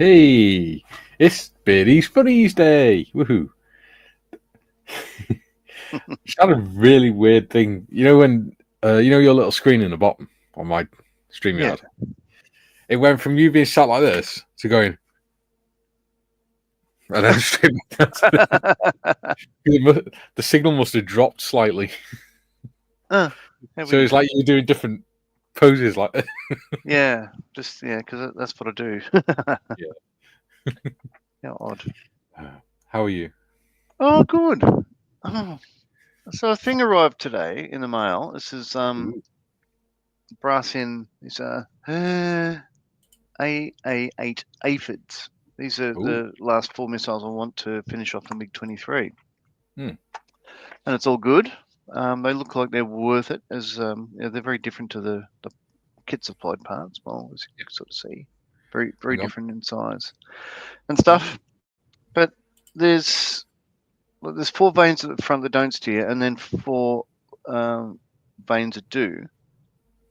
Hey, it's Beardy's Funnies Day. Woohoo. It's had a really weird thing. You know when your little screen in the bottom on my StreamYard? Yeah. It went from you being sat like this to going and then straight back down the signal must have dropped slightly. So it's like you're doing different poses like that. Yeah, because that's what I do. Yeah. Yeah, odd. How are you? Oh, good. Oh. So a thing arrived today in the mail. This is brass in. These are AA8 aphids. These are the last 4 missiles I want to finish off the MiG-23. And it's all good. They look like they're worth it, as they're very different to the kit supplied parts. Well, as you can sort of see, very different in size and stuff. But there's 4 vanes at the front that don't steer, and then 4 vanes that do.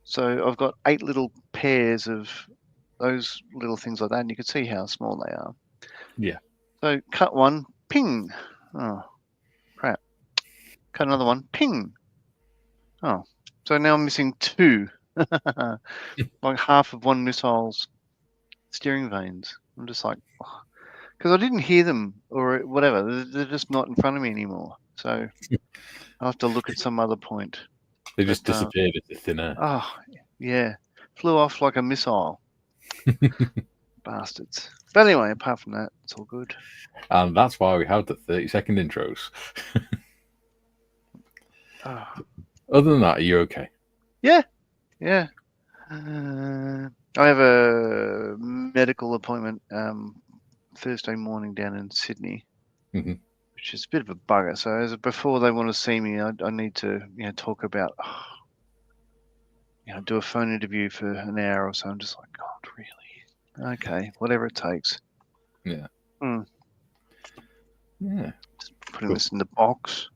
So I've got 8 little pairs of those little things like that, and you can see how small they are. Yeah. So cut one, ping. Oh, crap. Cut another one, ping. Oh, so now I'm missing 2. Like half of one missile's steering vanes. I'm just like, because I didn't hear them or whatever. They're just not in front of me anymore. So I'll have to look at some other point. They just disappeared into thin air. Oh, yeah. Flew off like a missile. Bastards. But anyway, apart from that, it's all good. And that's why we have the 30-second intros. Other than that, are you okay? Yeah. Yeah. I have a medical appointment Thursday morning down in Sydney, which is a bit of a bugger. So before they want to see me, I need to talk about, do a phone interview for an hour or so. I'm just like, God, really? Okay, whatever it takes. Yeah. Yeah. Just putting this in the box.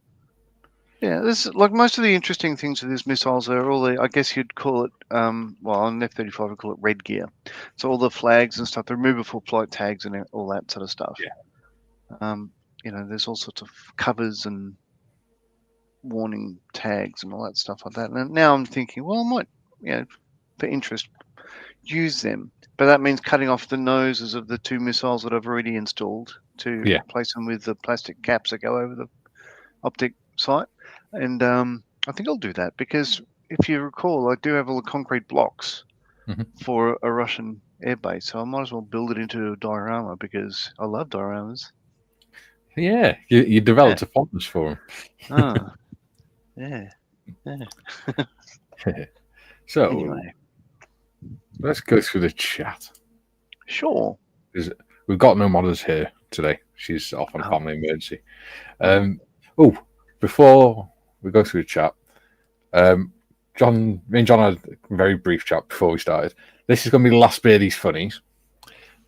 Yeah, this like most of the interesting things with these missiles are all the, I guess you'd call it, on F-35 we'd call it red gear. So all the flags and stuff, the removable flight tags and all that sort of stuff. Yeah. There's all sorts of covers and warning tags and all that stuff like that. And now I'm thinking, well, I might, for interest, use them. But that means cutting off the noses of the 2 missiles that I've already installed to replace them with the plastic caps that go over the optic sight. And I think I'll do that because if you recall, I do have all the concrete blocks for a Russian airbase. So I might as well build it into a diorama because I love dioramas. Yeah, you developed a fondness for them. Yeah. So, anyway, let's go through the chat. Sure. We've got no modders here today. She's off on a family emergency. Before we go through the chat, me and John had a very brief chat before we started. This is going to be the last Beardy's Funnies.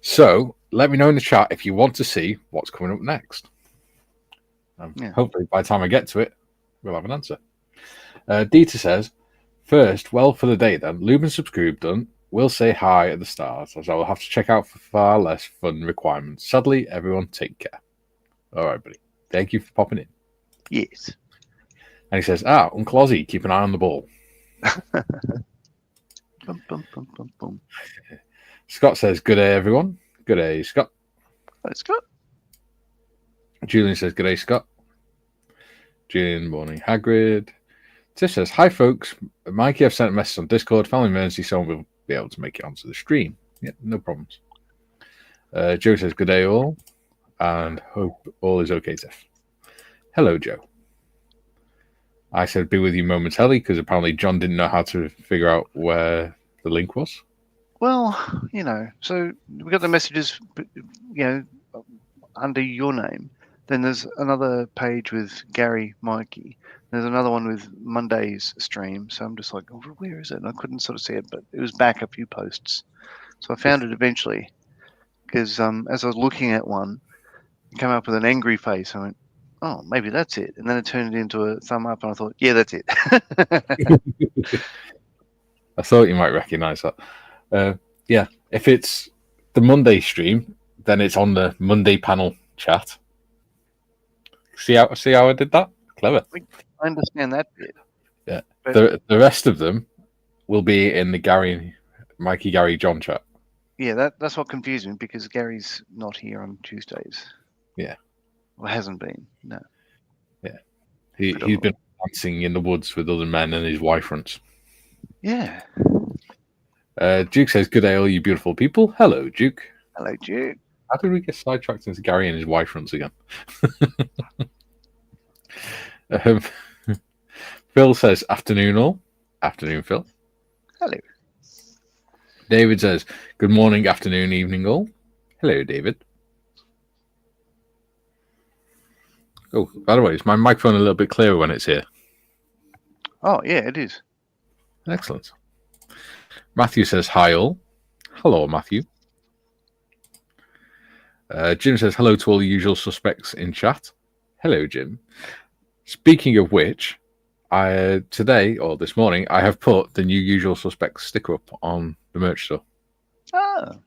So, let me know in the chat if you want to see what's coming up next. Hopefully, by the time I get to it, we'll have an answer. Dieter says, first, well, for the day then, Lube and Subscribe done. We'll say hi at the start, as I will have to check out for far less fun requirements. Sadly, everyone take care. All right, buddy. Thank you for popping in. Yes. And he says, Uncle Ozzy, keep an eye on the ball. Bum, bum, bum, bum, bum. Scott says, good day, everyone. Good day, Scott. Hi, Scott. Julian says, good day, Scott. Julian, morning, Hagrid. Tiff says, hi, folks. Mikey, I've sent a message on Discord. Family emergency, someone will be able to make it onto the stream. Yeah, no problems. Joe says, good day, all. And hope all is okay, Tiff. Hello, Joe. I said, be with you momentarily, because apparently John didn't know how to figure out where the link was. Well, so we got the messages, under your name. Then there's another page with Gary Mikey. There's another one with Monday's stream. So I'm just like, oh, where is it? And I couldn't sort of see it, but it was back a few posts. So I found it eventually because as I was looking at one, it came up with an angry face. I went, oh, maybe that's it. And then it turned into a thumb up and I thought, yeah, that's it. I thought you might recognize that. If it's the Monday stream, then it's on the Monday panel chat. See how I did that? Clever. I understand that bit. Yeah. The rest of them will be in the Mikey, Gary, John chat. Yeah, that's what confused me because Gary's not here on Tuesdays. Yeah. Or hasn't been. No. Yeah. He's been dancing in the woods with other men and his wife fronts. Yeah. Duke says, "Good day, all you beautiful people." Hello, Duke. Hello, Duke. How did we get sidetracked into Gary and his wife fronts again? Phil says, "Afternoon, all." Afternoon, Phil. Hello. David says, "Good morning, afternoon, evening, all." Hello, David. Oh, by the way, is my microphone a little bit clearer when it's here? Oh, yeah, it is. Excellent. Matthew says, "Hi, all." Hello, Matthew. Jim says, "Hello to all the usual suspects in chat." Hello, Jim. Speaking of which, today or this morning, I have put the new usual suspects sticker up on the merch store. Oh.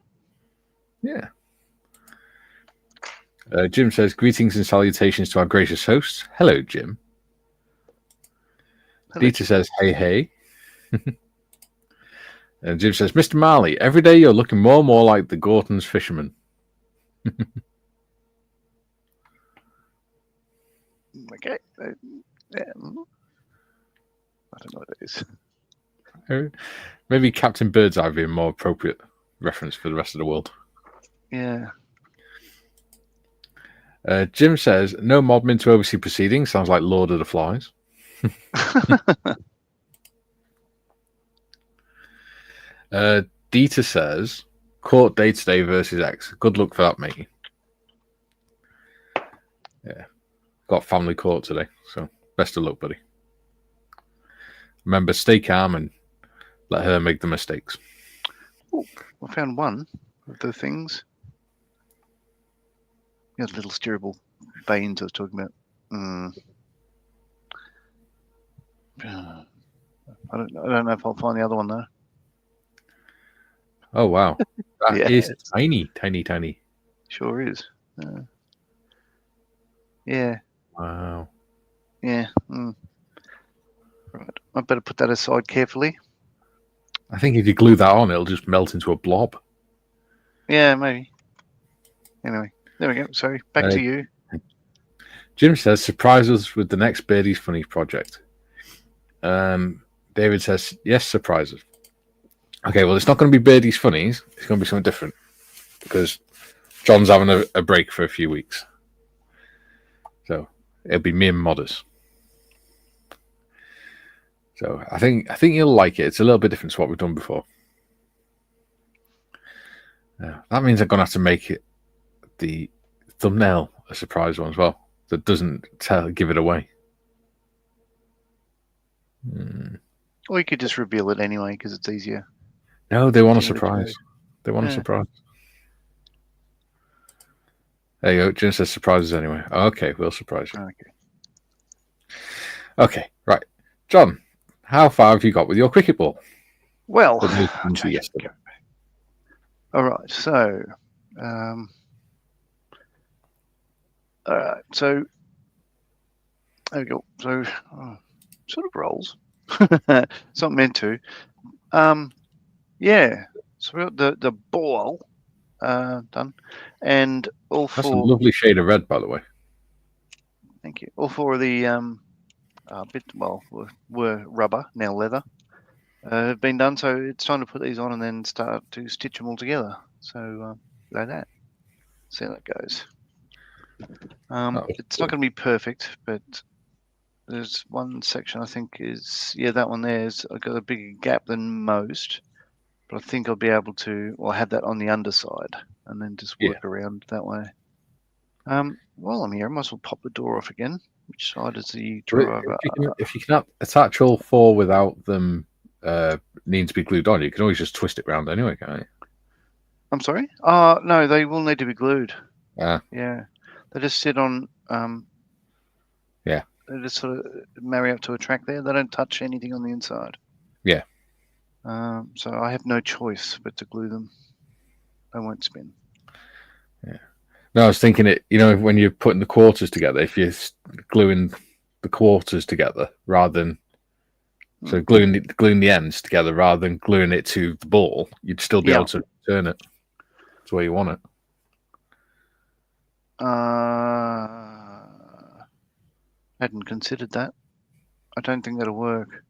Yeah. Jim says, "Greetings and salutations to our gracious hosts." Hello, Jim. Hello, Dieter says, "Hey." And Jim says, "Mr. Marley, every day you're looking more and more like the Gorton's fisherman." Okay. Yeah. I don't know what it is. Maybe Captain Birdseye would be a more appropriate reference for the rest of the world. Yeah. Jim says, "No mob to oversee proceedings. Sounds like Lord of the Flies." Dieter says, "Court day today versus X. Good luck for that, mate." Yeah. Got family court today, so best of luck, buddy. Remember, stay calm and let her make the mistakes. Oh, I found one of the things. Yeah, the little steerable vanes I was talking about. I don't know if I'll find the other one though. Oh wow, that is tiny. Sure is. Yeah. Wow. Yeah. Right. I better put that aside carefully. I think if you glue that on, it'll just melt into a blob. Yeah, maybe. Anyway, there we go. Sorry, back to you. Jim says, "Surprise us with the next Beardy's Funnies project." David says, "Yes, surprises." Okay, well, it's not going to be Beardy's Funnies. It's going to be something different because John's having a break for a few weeks. So it'll be me and Modders. So I think you'll like it. It's a little bit different to what we've done before. That means I'm going to have to make it the thumbnail a surprise one as well that doesn't give it away. Or you could just reveal it anyway because it's easier. No, they want a surprise. They want a surprise. There you go. Jim says surprises anyway. Okay, we'll surprise you. Okay, right. John, how far have you got with your cricket ball? Well, yesterday. All right. So, all right. So, there we go. So, sort of rolls. It's not meant to. Yeah. So we got the ball done, and all That's four. a lovely shade of red, by the way. Thank you. All four of the were rubber, now leather. Have been done, so it's time to put these on and then start to stitch them all together. So like that. See how that goes. It's not going to be perfect, but there's one section I think is that one there is I've got a bigger gap than most, but I think I'll be able to have that on the underside and then just work around that way. While I'm here, I might as well pop the door off again. Which side is the driver? If you can attach all four without them needing to be glued on, you can always just twist it around anyway, can't you? I'm sorry? No, they will need to be glued. Yeah. They just sit on they just sort of marry up to a track there. They don't touch anything on the inside. Yeah. So I have no choice but to glue them. They won't spin. Yeah. No, I was thinking it. You know, when you're putting the quarters together, if you're gluing the quarters together rather than gluing the ends together rather than gluing it to the ball, you'd still be able to turn it to where you want it. Hadn't considered that. I don't think that'll work.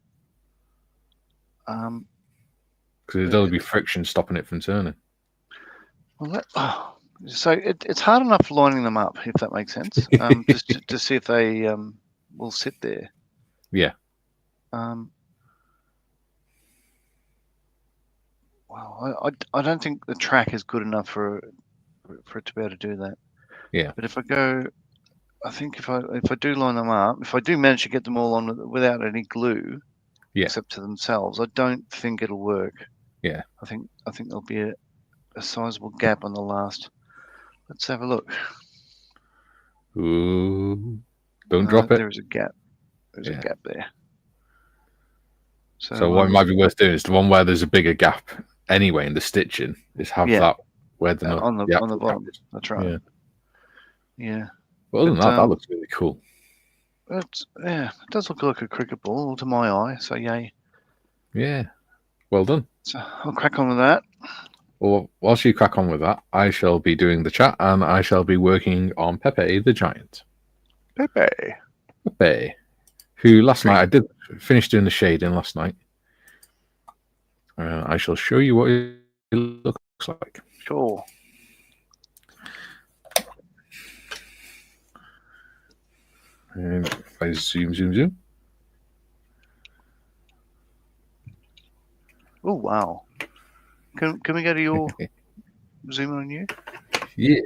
Because there'll be friction stopping it from turning. Well, so it's hard enough lining them up, if that makes sense. Just to see if they will sit there. Yeah. Well, I don't think the track is good enough for it to be able to do that. Yeah. But if I go, I think if I do line them up, if I do manage to get them all on without any glue, except to themselves, I don't think it'll work. Yeah. I think there'll be a sizable gap on the last. Let's have a look. Ooh! Don't drop it. There is a gap. There's a gap there. So what might be worth doing is the one where there's a bigger gap anyway in the stitching is have that where the on the bottom. That's right. Yeah. Well, other than that looks really cool. It does look like a cricket ball to my eye. So yay. Yeah. Well done. So I'll crack on with that. Well, whilst you crack on with that, I shall be doing the chat and I shall be working on Pepe the Giant. Pepe. Who last night I did finish doing the shading last night. I shall show you what it looks like. Sure. And if I zoom. Oh wow! Can we go to your zoom on you? Yeah.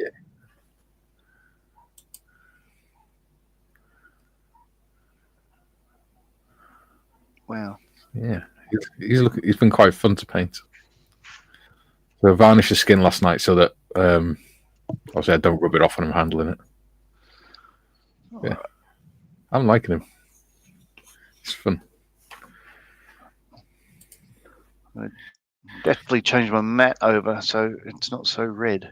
Wow. Yeah, he's been quite fun to paint. So I varnished the skin last night so that obviously I don't rub it off when I'm handling it. Yeah, I'm liking him. It's fun. I definitely changed my mat over so it's not so red.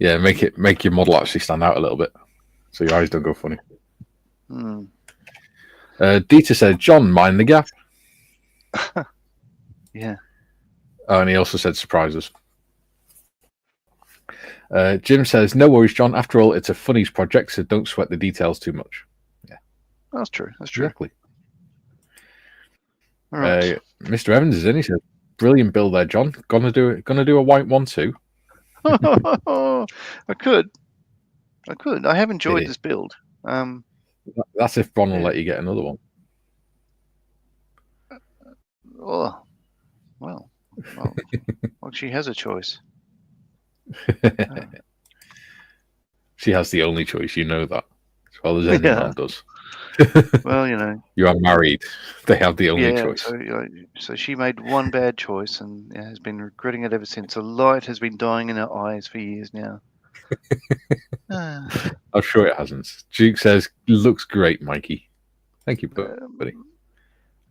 Yeah, make your model actually stand out a little bit so your eyes don't go funny. Dieter said, John, mind the gap. Yeah. Oh, and he also said surprises. Jim says, no worries, John. After all, it's a funnies project, so don't sweat the details too much. Yeah. That's true. That's true. Exactly. All right. Mr. Evans is in. He said, brilliant build there, John. Gonna do a white one too. I could. I have enjoyed this build. That's if Bron will let you get another one. Oh, well, she has a choice. She has the only choice, you know that, as well as any man does. Well, you know, you are married. They have the only choice. So she made one bad choice and has been regretting it ever since. The light has been dying in her eyes for years now. I'm sure it hasn't. Duke says, looks great, Mikey. Thank you, buddy.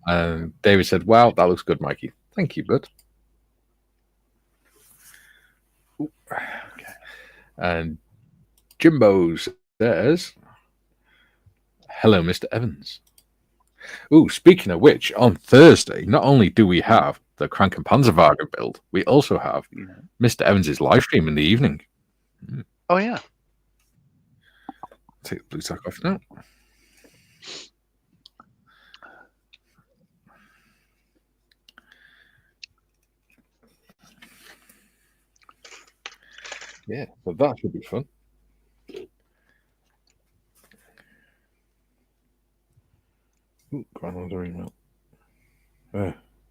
And David said, wow, that looks good, Mikey. Thank you, bud. Okay. And Jimbo says, hello, Mr. Evans. Ooh, speaking of which, on Thursday, not only do we have the Crank and Panzerwagen build, we also have Mr. Evans' live stream in the evening. Oh, yeah. Take the blue tack off now. Yeah, so that should be fun. Ooh, grandmother email.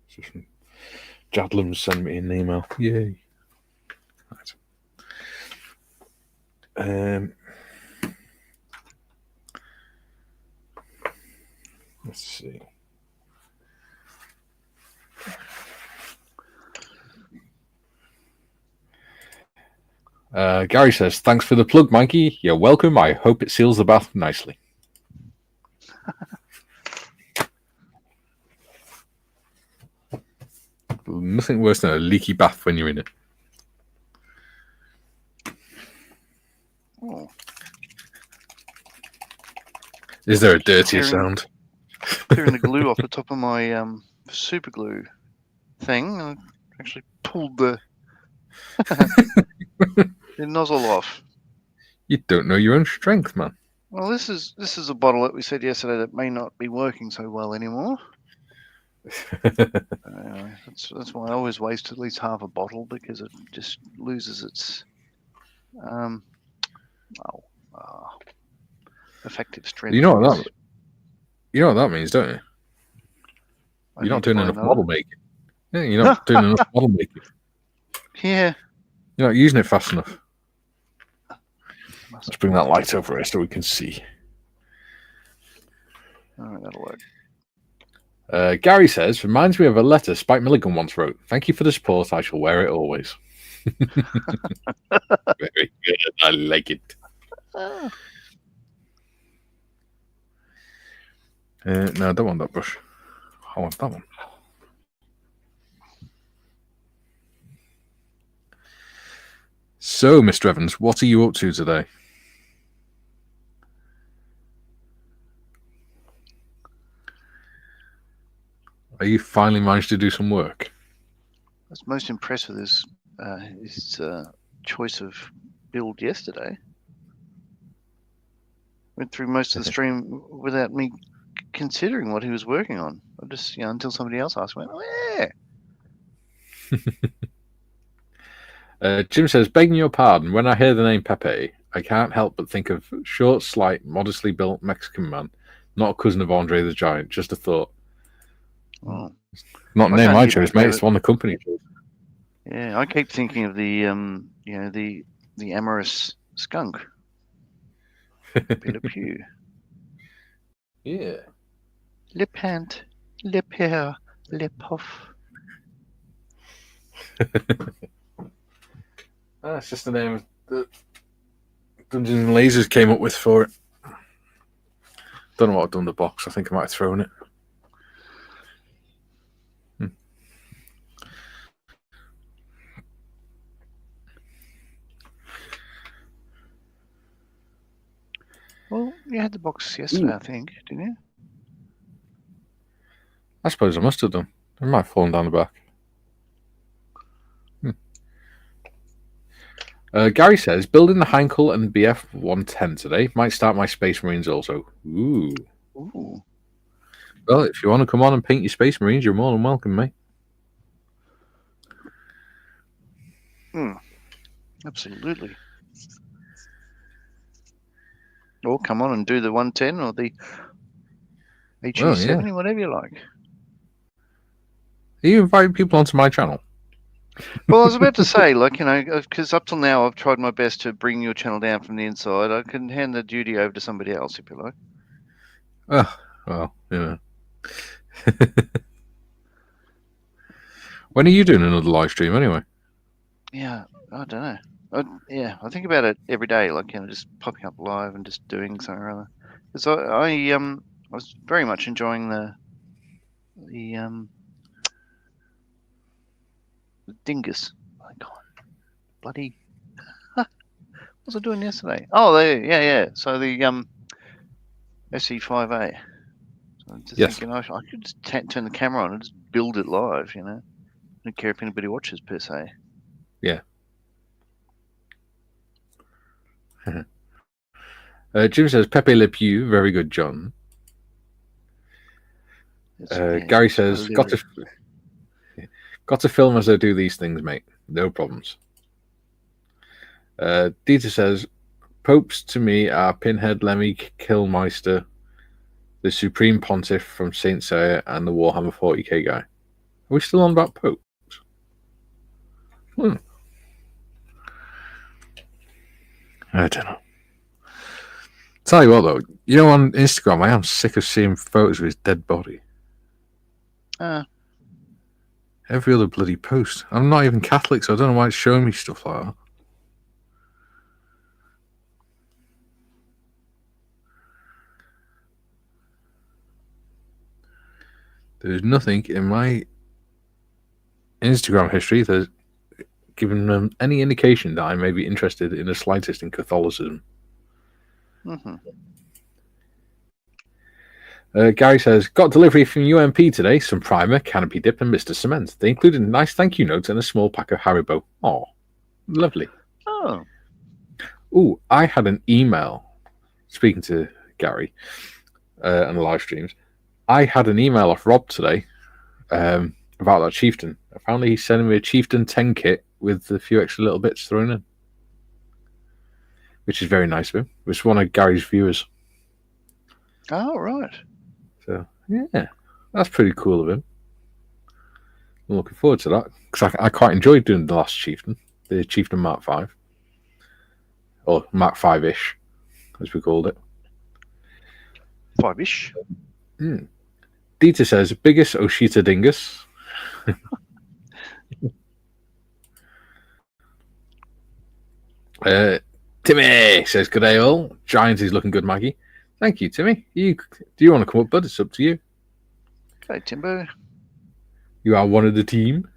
Just Jadlam sent me an email. Yay. Right. Let's see. Gary says, thanks for the plug, Mikey. You're welcome. I hope it seals the bath nicely. Nothing worse than a leaky bath when you're in it. Oh. Is there a dirtier sound? Clearing the glue off the top of my super glue thing. I actually pulled the nozzle off. You don't know your own strength, man. Well, this is a bottle that we said yesterday that may not be working so well anymore. That's why I always waste at least half a bottle, because it just loses its effective strength. You know what that means, don't you? You're not doing enough model making. Yeah, you're not doing enough model making. Yeah. You're not using it fast enough. Let's bring that light over here so we can see. All right, that'll work. Gary says, reminds me of a letter Spike Milligan once wrote. Thank you for the support. I shall wear it always. Very good. I like it. No, I don't want that brush. I want that one. So, Mr. Evans, what are you up to today? Are you finally managed to do some work? I was most impressed with his choice of build yesterday. Went through most of the stream without me considering what he was working on. I just, until somebody else asked me, Jim says, begging your pardon, when I hear the name Pepe, I can't help but think of short, slight, modestly built Mexican man, not a cousin of Andre the Giant, just a thought. Oh. Not a name I chose, mate. It's one the company chose. Yeah, I keep thinking of the the amorous skunk. Le Pew. Yeah. Le pant, le pear, le puff. That's just the name that Dungeons and Lasers came up with for it. Don't know what I've done with the box. I think I might have thrown it. Well, you had the box yesterday, I think, didn't you? I suppose I must have done. It might have fallen down the back. Gary says, building the Heinkel and BF 110 today. Might start my Space Marines also. Ooh. Well, if you want to come on and paint your Space Marines, you're more than welcome, mate. Absolutely. Or come on and do the 110 or the HE70, whatever you like. Are you inviting people onto my channel? Well, I was about to say, because up till now I've tried my best to bring your channel down from the inside. I can hand the duty over to somebody else if you like. Well, When are you doing another live stream anyway? Yeah, I don't know. I think about it every day, just popping up live and just doing something or other. Because I was very much enjoying the dingus. Oh my God, bloody! What was I doing yesterday? Oh, yeah. So the SE5A. So I'm just thinking I could just turn the camera on and just build it live. I don't care if anybody watches per se. Yeah. Jim says, Pepe Le Pew, very good, John. Gary says, got to film as I do these things, mate. No problems. Dieter says, popes to me are Pinhead, Lemmy, Killmeister, the Supreme Pontiff from Saint Seiya, and the Warhammer 40k guy. Are we still on about popes? I don't know. Tell you what, though, on Instagram, I am sick of seeing photos of his dead body. Every other bloody post. I'm not even Catholic, so I don't know why it's showing me stuff like that. There's nothing in my Instagram history that given them any indication that I may be interested in the slightest in Catholicism. Mm-hmm. Gary says, got delivery from UMP today, some primer, canopy dip, and Mr. Cement. They included a nice thank you note and a small pack of Haribo. Oh, lovely. Oh. Ooh, I had an email, speaking to Gary on the live streams, I had an email off Rob today about that Chieftain. Apparently he's sending me a Chieftain 10 kit with a few extra little bits thrown in, which is very nice of him. It's one of Gary's viewers. Oh, right. So, yeah, that's pretty cool of him. I'm looking forward to that, because I quite enjoyed doing the last Chieftain, the Chieftain Mark 5. Or Mark 5-ish, as we called it. 5-ish. Dieter says, biggest Oshita dingus. Timmy says, good day all. Giants is looking good, Maggie. Thank you, Timmy. Do you want to come up, bud? It's up to you. Okay, Timbo. You are one of the team.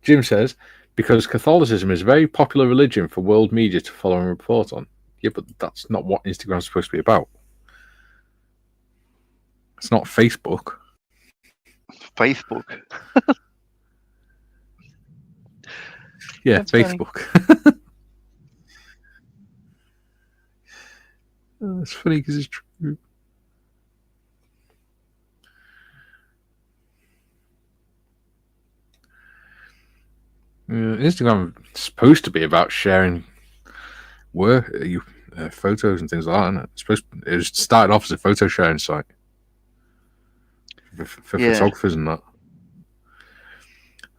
Jim says, because Catholicism is a very popular religion for world media to follow and report on. Yeah, but that's not what Instagram's supposed to be about. It's not Facebook. Facebook. Yeah, That's Facebook. Oh, it's funny because it's true. Instagram is supposed to be about sharing work, photos and things like that. Isn't it? It was started off as a photo sharing site for photographers and that,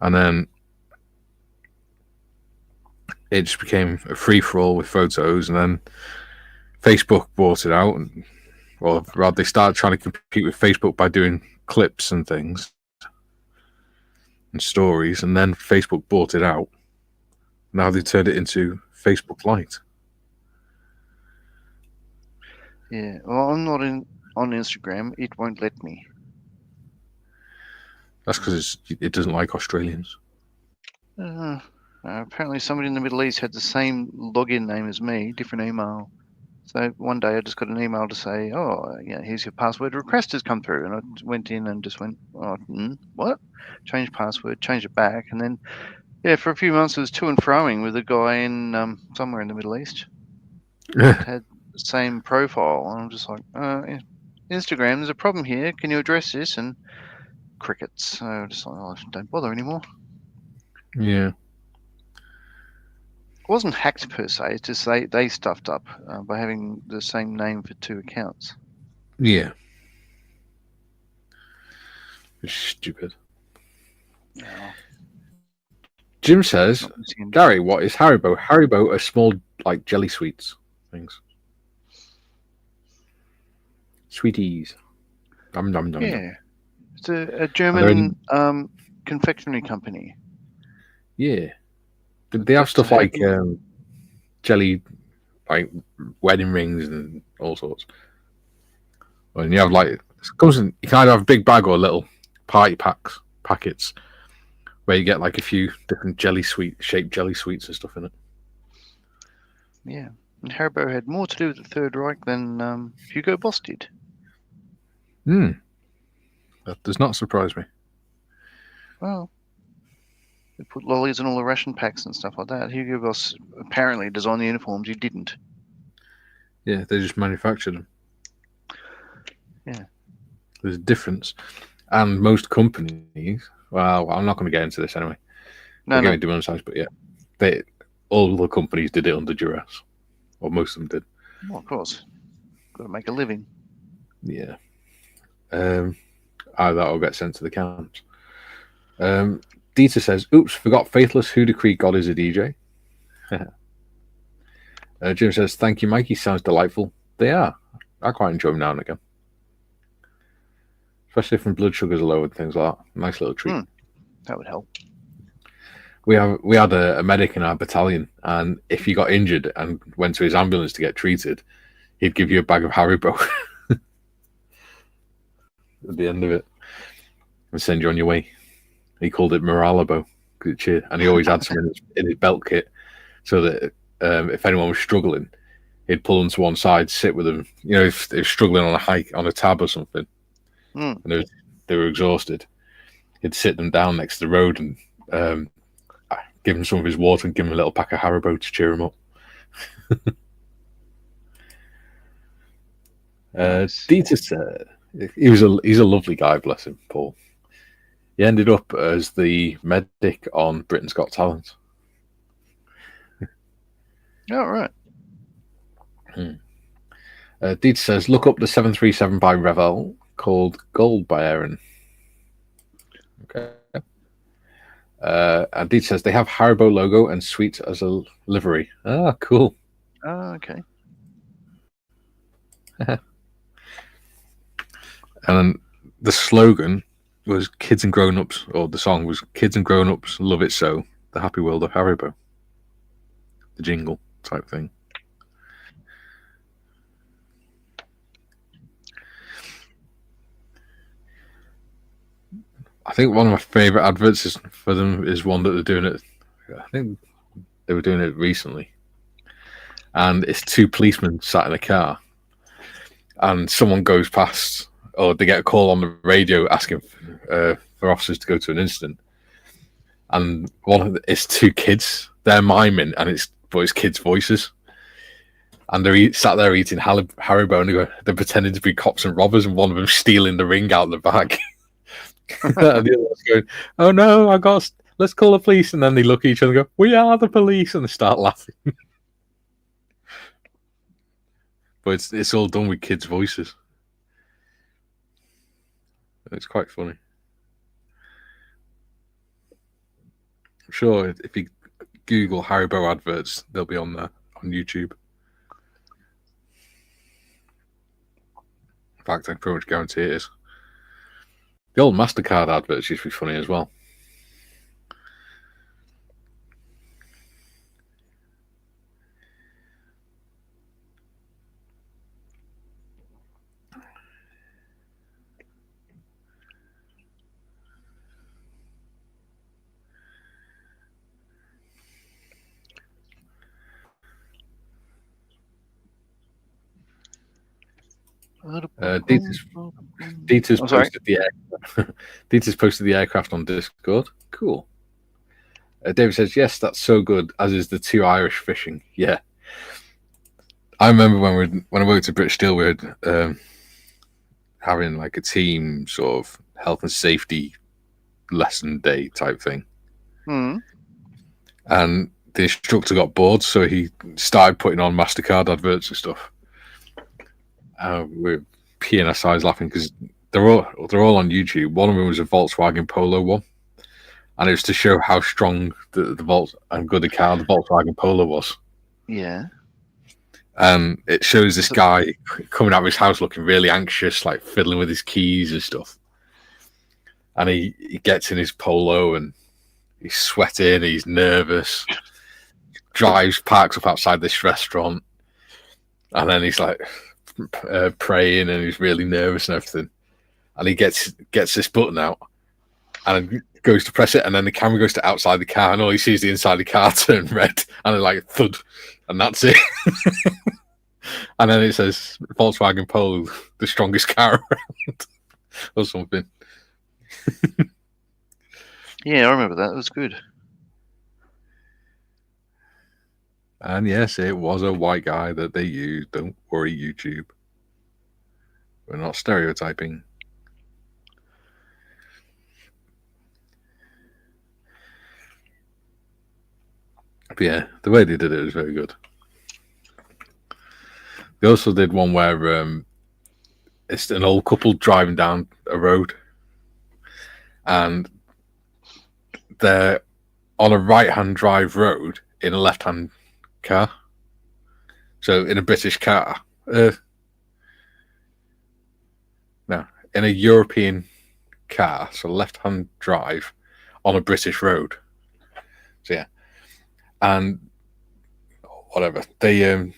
and then it just became a free for all with photos, and then Facebook bought it out, or rather, they started trying to compete with Facebook by doing clips and things and stories, and then Facebook bought it out. Now they turned it into Facebook Lite. Yeah, well, I'm not on Instagram. It won't let me. That's because it doesn't like Australians. Apparently somebody in the Middle East had the same login name as me, different email. So one day I just got an email to say, oh, yeah, here's your password request has come through. And I went in and just went, oh, what? Changed password, changed it back. And then, yeah, for a few months it was to and froing with a guy in somewhere in the Middle East. Had the same profile. And I'm just like, Instagram, there's a problem here. Can you address this? And crickets. So I'm just like, oh, don't bother anymore. Yeah. It wasn't hacked per se. It's just they stuffed up by having the same name for two accounts. Yeah. It's stupid. No. Jim says, Gary, what is Haribo? Haribo are small, like, jelly sweets things. Sweeties. Yeah. It's a German confectionery company. Yeah. They have stuff like jelly, like wedding rings and all sorts. And you have like, it comes in, you can either have a big bag or little party packets where you get like a few different shaped jelly sweets and stuff in it. Yeah. And Haribo had more to do with the Third Reich than Hugo Boss did. That does not surprise me. Well, they put lollies in all the ration packs and stuff like that. Hugo Boss apparently designed the uniforms. You didn't. Yeah, they just manufactured them. Yeah. There's a difference. And most companies, well, I'm not going to get into this anyway. No. But yeah, all the companies did it under duress. Or most of them did. Well, of course. Got to make a living. Yeah. Either that or get sent to the camps. Dieter says, oops, forgot Faithless who decreed God is a DJ. Jim says, thank you, Mikey. Sounds delightful. They are. I quite enjoy them now and again. Especially if blood sugars are low and things like that. Nice little treat. That would help. We had a medic in our battalion, and if he got injured and went to his ambulance to get treated, he'd give you a bag of Haribo at the end of it and send you on your way. He called it Moralabo And he always had some in his belt kit, so that if anyone was struggling, he'd pull them to one side, sit with them. You know, if they were struggling on a hike, on a tab or something, and they were exhausted, he'd sit them down next to the road and give them some of his water and give them a little pack of Haribo to cheer them up. Nice. Dieter said he's a lovely guy, bless him, Paul. He ended up as the medic on Britain's Got Talent. Oh, right. Dieter says, look up the 737 by Revell called Gold by Aaron. Okay. And Dieter says they have Haribo logo and sweets as a livery. Ah, cool. Oh, okay. And the slogan was kids and grown-ups, or the song was kids and grown-ups love it so, the happy world of Haribo. The jingle type thing. I think one of my favorite adverts for them is one that they're doing it. I think they were doing it recently. And it's two policemen sat in a car, and someone goes past, or they get a call on the radio asking for officers to go to an incident. And it's two kids. They're miming, and it's kids' voices. And they're sat there eating Haribo, and they're pretending to be cops and robbers, and one of them stealing the ring out of the bag. And the other one's going, "Oh no, let's call the police." And then they look at each other and go, "We are the police," and they start laughing. But it's all done with kids' voices. It's quite funny. I'm sure if you Google Haribo adverts, they'll be on there on YouTube. In fact, I can pretty much guarantee it is. The old MasterCard adverts used to be funny as well. Dieter's posted the aircraft on Discord. Cool. David says, yes, that's so good, as is the two Irish fishing. Yeah. I remember when I worked at British Steel, we were having like a team sort of health and safety lesson day type thing. And the instructor got bored, so he started putting on MasterCard adverts and stuff. We're peeing our sides laughing because they're all on YouTube. One of them was a Volkswagen Polo one, and it was to show how strong the Volt and good a car the Volkswagen Polo was. Yeah. And it shows this guy coming out of his house looking really anxious, like fiddling with his keys and stuff. And he gets in his Polo and he's sweating, he's nervous, parks up outside this restaurant, and then he's like praying and he's really nervous and everything. And he gets this button out and goes to press it, and then the camera goes to outside the car, and all he sees is the inside of the car turn red, and then like thud, and that's it. And then it says Volkswagen Polo, the strongest car around, or something. Yeah, I remember that. It was good. And yes, it was a white guy that they used. Don't worry, YouTube. We're not stereotyping. But yeah, the way they did it was very good. They also did one where it's an old couple driving down a road, and they're on a right-hand drive road in a left-hand car. So in a British car, no, in a European car, so left-hand drive on a British road. So yeah, and whatever, they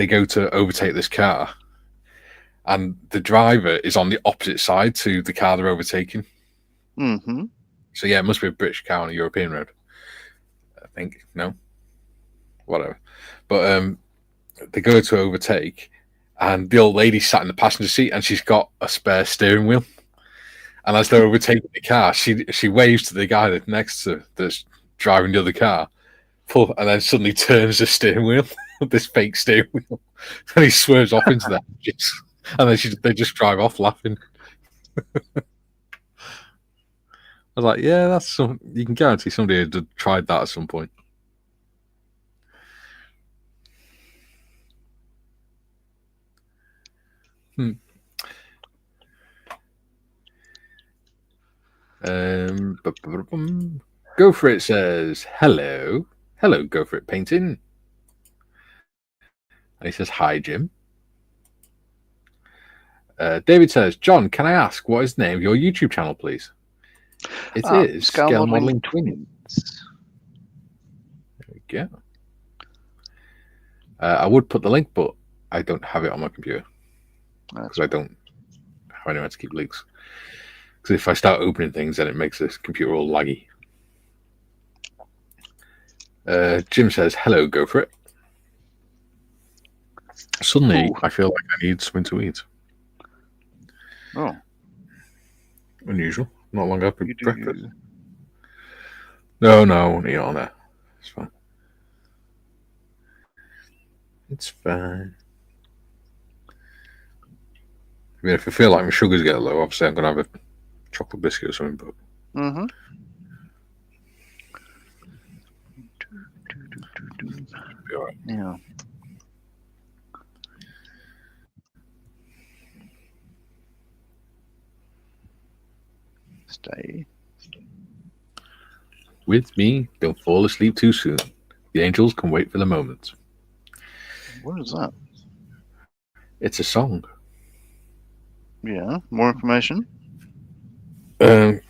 go to overtake this car, and the driver is on the opposite side to the car they're overtaking. Mm-hmm. So yeah, it must be a British car on a European road. I think. No? Whatever. But they go to overtake, and the old lady sat in the passenger seat, and she's got a spare steering wheel. And as they're overtaking the car, she waves to the guy that's next to that's driving the other car, and then suddenly turns the steering wheel, this fake steering wheel, and he swerves off into that, and then they just drive off laughing. I was like, yeah, that's some. You can guarantee somebody had tried that at some point. Go for it says hello, go for it painting, and he says hi Jim. David says, John, can I ask what is the name of your YouTube channel, please? It is Scale Modeling Twins. There we go. I would put the link, but I don't have it on my computer because I don't have anywhere to keep links. Because if I start opening things, then it makes this computer all laggy. Jim says, hello, go for it. Suddenly, I feel like I need something to eat. Oh. Unusual. Not long after breakfast. No, I won't eat on there. It's fine. It's fine. I mean, if I feel like my sugars get low, obviously I'm going to have a chocolate biscuit or something. But be all right. Yeah. Stay with me. Don't fall asleep too soon. The angels can wait for the moment. What is that? It's a song. Yeah. More information? I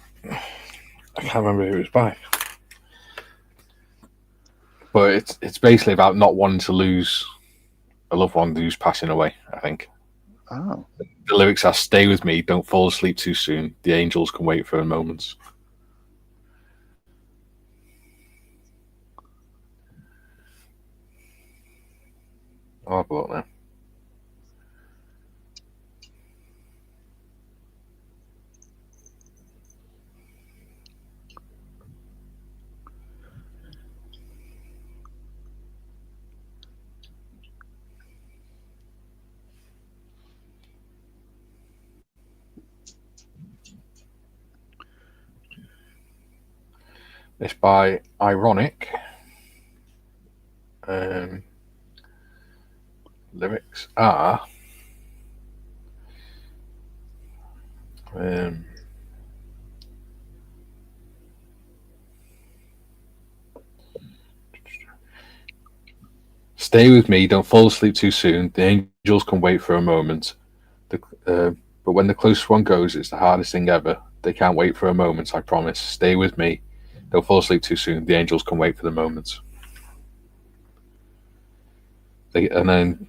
can't remember who it was by. But it's basically about not wanting to lose a loved one who's passing away, I think. Oh. The lyrics are, stay with me, don't fall asleep too soon. The angels can wait for a moment. I'll have a look now. It's by Ironic. Lyrics are stay with me, don't fall asleep too soon. The angels can wait for a moment. But when the closest one goes, it's the hardest thing ever. They can't wait for a moment, I promise. Stay with me. Don't fall asleep too soon. The angels can wait for the moment. And then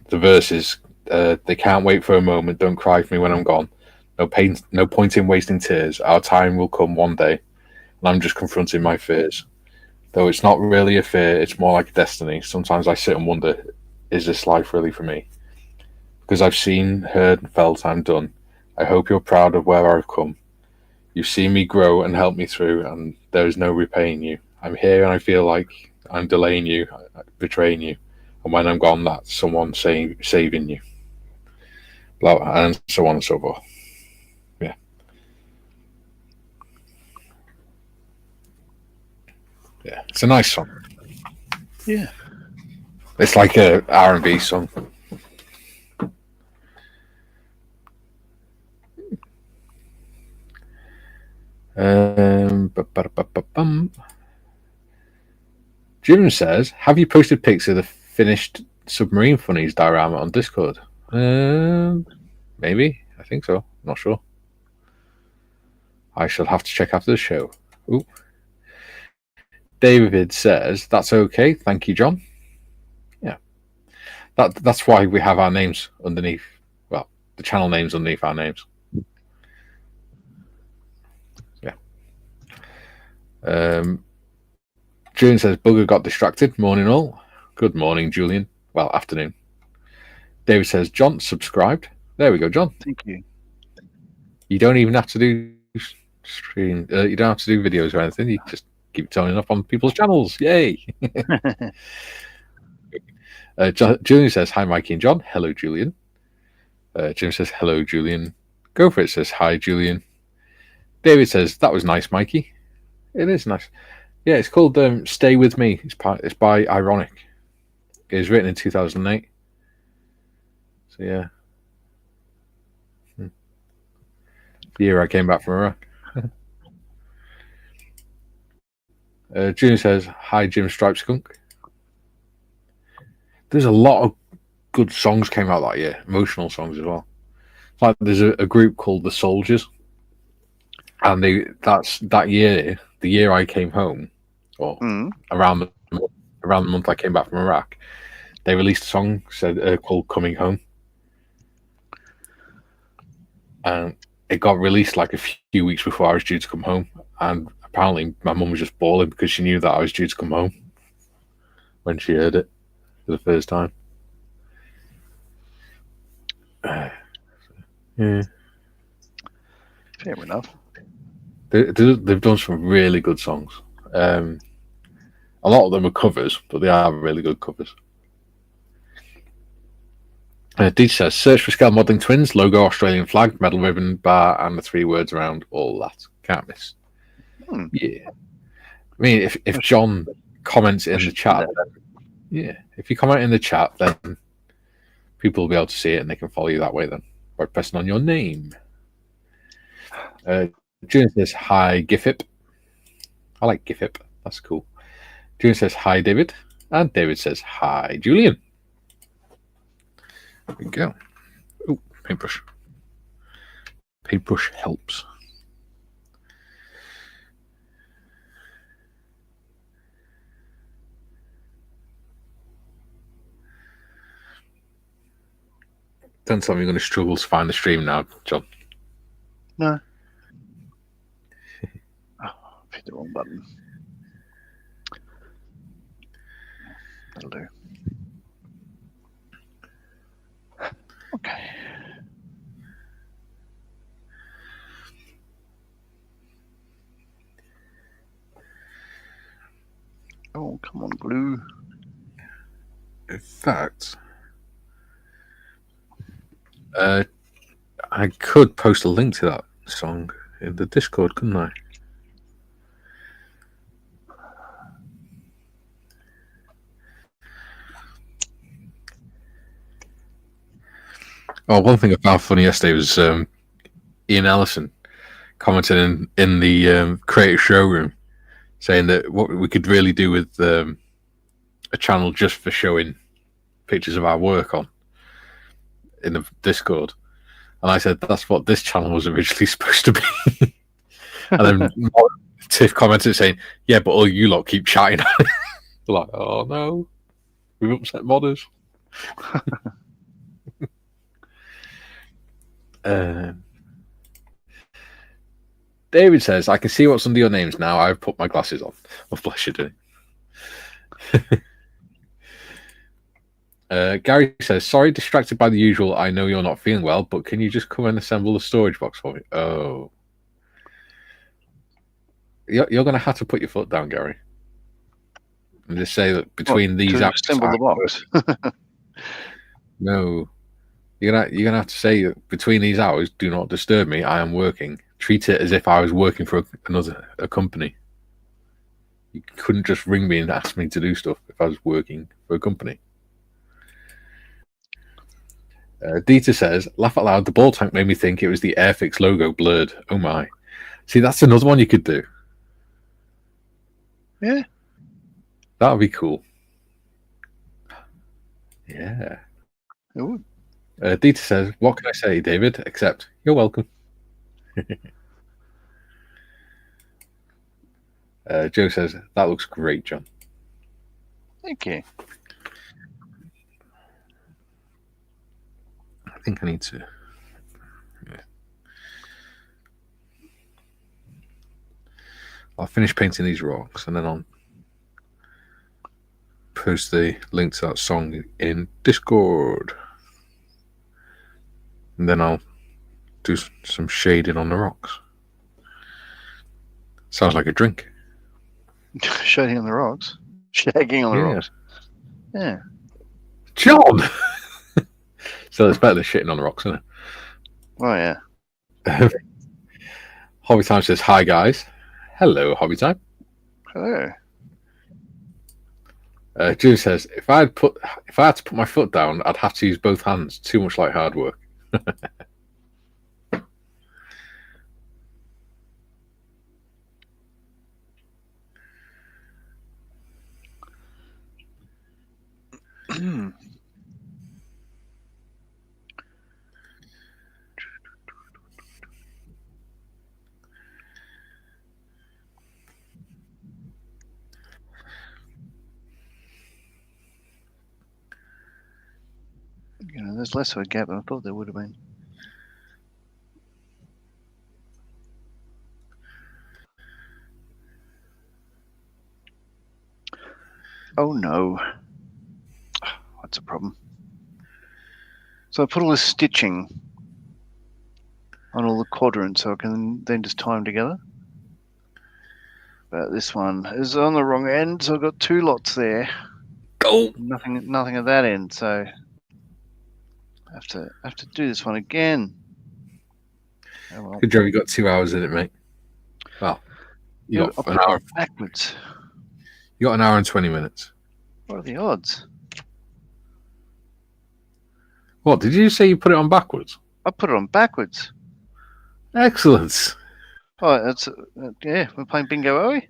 the verse is, they can't wait for a moment. Don't cry for me when I'm gone. No pain, no point in wasting tears. Our time will come one day, and I'm just confronting my fears. Though it's not really a fear, it's more like a destiny. Sometimes I sit and wonder, is this life really for me? Because I've seen, heard, and felt I'm done. I hope you're proud of where I've come. You've seen me grow and help me through, and there is no repaying you. I'm here and I feel like I'm delaying you, betraying you. And when I'm gone, that's someone saving you. And so on and so forth. Yeah. Yeah, it's a nice song. Yeah. It's like a R&B song. Jim says, have you posted pics of the finished submarine funnies diorama on Discord? Maybe. I think so. Not sure. I shall have to check after the show. Ooh. David says, that's okay. Thank you, John. Yeah. That's why we have our names underneath. Well, the channel names underneath our names. Yeah. Julian says, Bugger got distracted. Morning all. Good morning, Julian. Well, afternoon. David says, John subscribed. There we go, John. Thank you. You don't even have to do stream. You don't have to do videos or anything. You just keep turning up on people's channels. Yay! Julian says, hi, Mikey and John. Hello, Julian. Jim says, hello, Julian. Go for it says, hi, Julian. David says, that was nice, Mikey. It is nice. Yeah, it's called Stay With Me. It's by Ironic. It was written in 2008. So, yeah. The year I came back from Iraq. Junior says, hi, Jim Stripe Skunk. There's a lot of good songs came out that year, emotional songs as well. Like there's a group called The Soldiers, and that year, the year I came home, or around the month I came back from Iraq, they released a song called "Coming Home," and it got released like a few weeks before I was due to come home. And apparently, my mum was just bawling because she knew that I was due to come home when she heard it for the first time. Yeah. Fair enough. They've done some really good songs. A lot of them are covers, but they are really good covers. Deej says, search for Scale Modeling Twins, logo, Australian flag, medal ribbon, bar, and the 3 words around all that. Can't miss. Yeah. I mean, if John comments in the chat, if you comment in the chat, then people will be able to see it and they can follow you that way then by pressing on your name. June says, hi, Gifip. I like Gifip. That's cool. June says, hi, David. And David says, hi, Julian. There we go. Oh, paintbrush. Paintbrush helps. Don't tell me you're going to struggle to find the stream now, John. No. Oh, I hit the wrong button. That'll do. Okay. Oh, come on, Blue. In fact, I could post a link to that song in the Discord, couldn't I? Oh, one thing I found funny yesterday was Ian Ellison commenting in the creative showroom, saying that what we could really do with a channel just for showing pictures of our work on in the Discord. And I said, that's what this channel was originally supposed to be. And then Tiff commented saying, yeah, but all you lot keep chatting. Like, oh no, we've upset modders. David says, I can see what's under your names now. I've put my glasses on. Oh, bless you, doing. Gary says, sorry, distracted by the usual. I know you're not feeling well, but can you just come and assemble a storage box for me? Oh. You're going to have to put your foot down, Gary. And just say that between these hours... assemble the box. No. You're gonna have to say that between these hours, do not disturb me. I am working. Treat it as if I was working for a company. You couldn't just ring me and ask me to do stuff if I was working for a company. Dieter says, laugh out loud, the ball tank made me think it was the Airfix logo blurred. Oh my. See, that's another one you could do. Yeah. That would be cool. Yeah. It would. Dieter says, what can I say, David, except you're welcome. Joe says, that looks great, John. Thank you. I think I need to... Yeah. I'll finish painting these rocks, and then I'll post the link to that song in Discord. And then I'll do some shading on the rocks. Sounds like a drink. Shading on the rocks? Shagging on the rocks? Yeah. John! So it's better than shitting on the rocks, isn't it? Oh, yeah. Hobby Time says, hi, guys. Hello, Hobby Time. Hello. June says, if I had to put my foot down, I'd have to use both hands. Too much like hard work. You know, there's less of a gap than I thought there would have been. Oh no. That's a problem. So I put all this stitching on all the quadrants so I can then just tie them together. But this one is on the wrong end, so I've got two lots there. Go! Nothing at that end, so I have to do this one again. Oh, well. Good job, you got 2 hours in it, mate. Well, you got an hour backwards. You got an hour and 20 minutes. What are the odds? What, did you say you put it on backwards? I put it on backwards. Excellent. Oh, that's yeah. We're playing bingo, are we?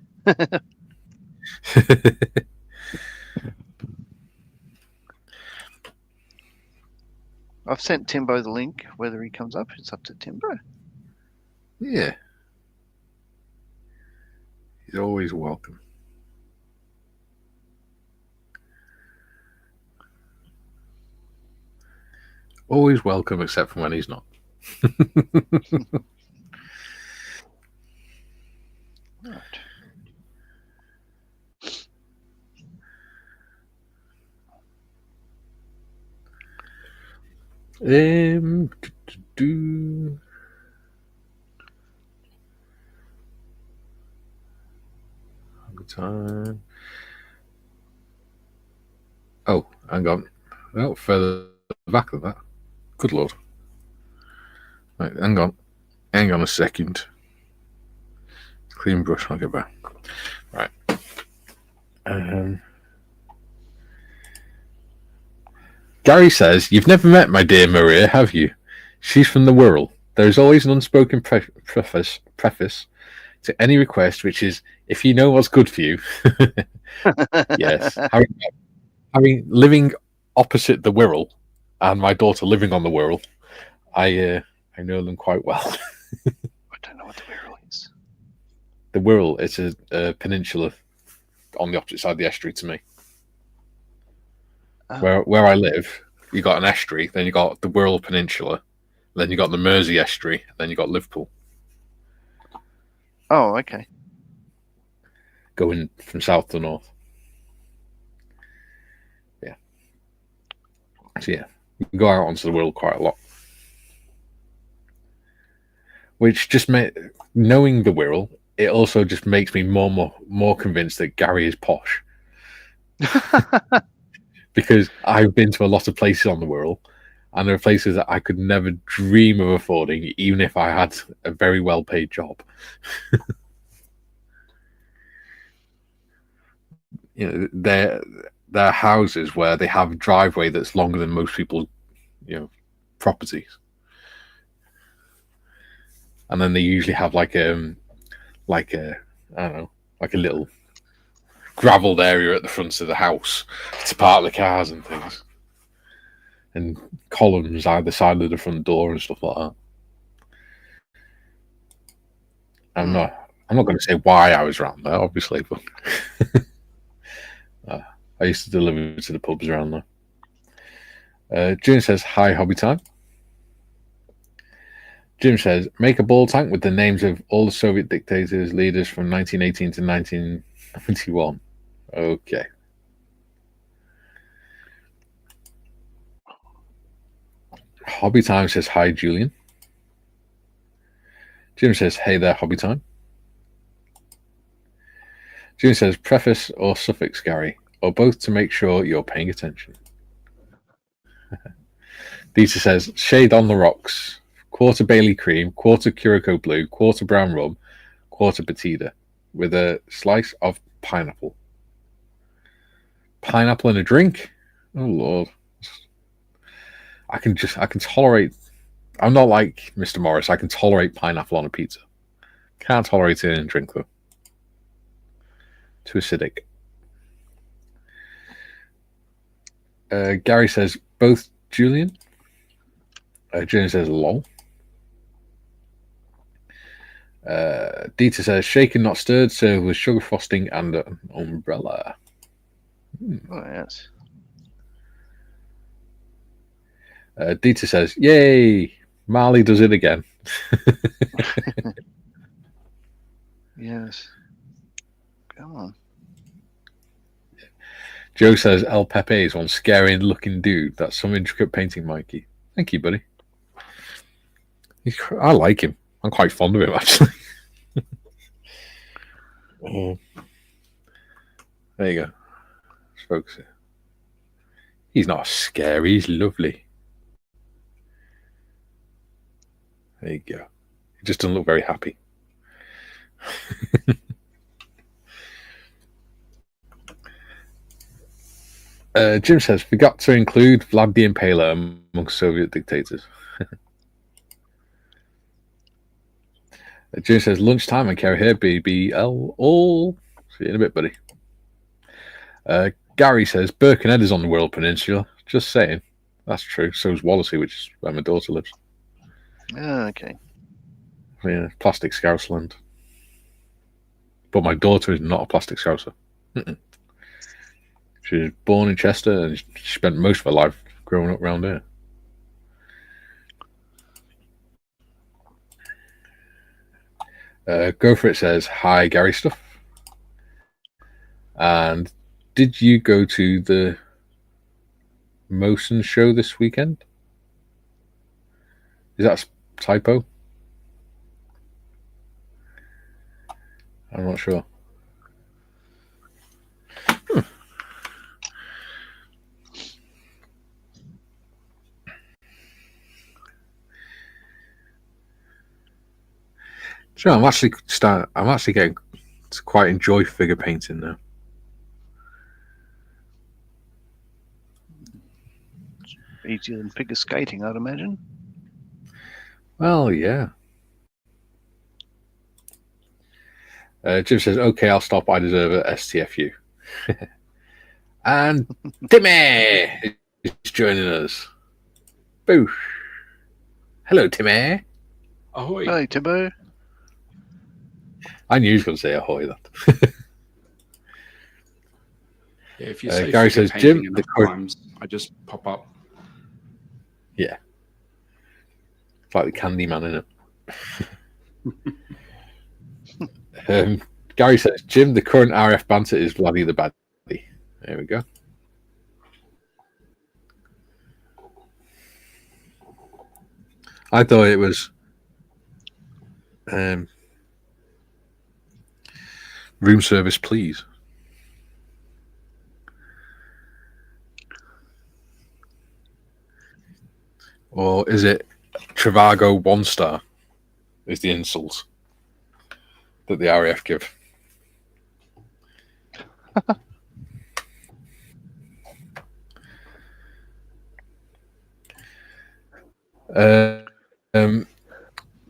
I've sent Timbo the link. Whether he comes up, it's up to Timbo. Yeah. He's always welcome. Always welcome, except for when he's not. Right. Time. Oh, hang on. Oh, further back than that. Good lord. Right, hang on. Hang on a second. Clean brush, I'll get back. Right. Gary says, you've never met my dear Maria, have you? She's from the Wirral. There is always an unspoken preface to any request, which is, if you know what's good for you. Yes. Having living opposite the Wirral and my daughter living on the Wirral, I know them quite well. I don't know what the Wirral is. The Wirral, it's a peninsula on the opposite side of the estuary to me. Oh. Where I live, you got an estuary, then you got the Wirral Peninsula, then you got the Mersey estuary, then you got Liverpool. Oh, okay. Going from south to north. Yeah. So yeah, you can go out onto the Wirral quite a lot. Which just knowing the Wirral, it also just makes me more convinced that Gary is posh. Because I've been to a lot of places on the Wirral, and there are places that I could never dream of affording, even if I had a very well-paid job. You know, they're houses where they have a driveway that's longer than most people's, properties, and then they usually have like a I don't know, like a little gravelled area at the front of the house to park the cars and things, and columns either side of the front door and stuff like that. I'm not going to say why I was around there, obviously, but I used to deliver to the pubs around there. June says, hi, Hobby Time. Jim says, make a ball tank with the names of all the Soviet dictators, leaders from 1918 to 1991. Okay. Hobby Time says, hi, Julian. Jim says, hey there, Hobby Time. Jim says, preface or suffix, Gary, or both to make sure you're paying attention. Dieter says, shade on the rocks. Quarter Bailey cream, quarter Curacao blue, quarter brown rum, quarter Batida, with a slice of pineapple. Pineapple in a drink? Oh Lord. I can tolerate. I'm not like Mr. Morris. I can tolerate pineapple on a pizza. Can't tolerate it in a drink though. Too acidic. Gary says both, Julian. Julian says lol. Dieter says shaken not stirred, served with sugar frosting and an umbrella. Oh yes. Dieter says, yay, Marley does it again. Yes. Come on. Joe says El Pepe is one scary looking dude. That's some intricate painting, Mikey. Thank you, buddy. I like him. I'm quite fond of him, actually. There you go. Folks. He's not scary, he's lovely. There you go. He just doesn't look very happy. Jim says, forgot to include Vlad the Impaler among Soviet dictators. Jim says, lunchtime and carry here, BBL all. See you in a bit, buddy. Gary says, Birkenhead is on the World Peninsula. Just saying. That's true. So is Wallasey, which is where my daughter lives. Okay. Yeah, plastic Scousland. But my daughter is not a plastic Scouser. She was born in Chester and she spent most of her life growing up around here. Go for it says, hi, Gary stuff. And did you go to the Mosen show this weekend? Is that a typo? I'm not sure. So I'm actually getting to quite enjoy figure painting now. Easier than figure skating, I'd imagine. Well, yeah. Jim says, okay, I'll stop. I deserve it. STFU. And Timmy is joining us. Boosh. Hello, Timmy. Ahoy. Hey, Timbo. I knew he was going to say ahoy. That. Yeah, if you say Gary says, Jim, enough times, I just pop up. Yeah. It's like the Candyman, isn't it? Gary says, Jim, the current RF banter is Vladdy the Baddie. There we go. I thought it was room service, please. Or is it Trivago 1 star is the insult that the RAF give?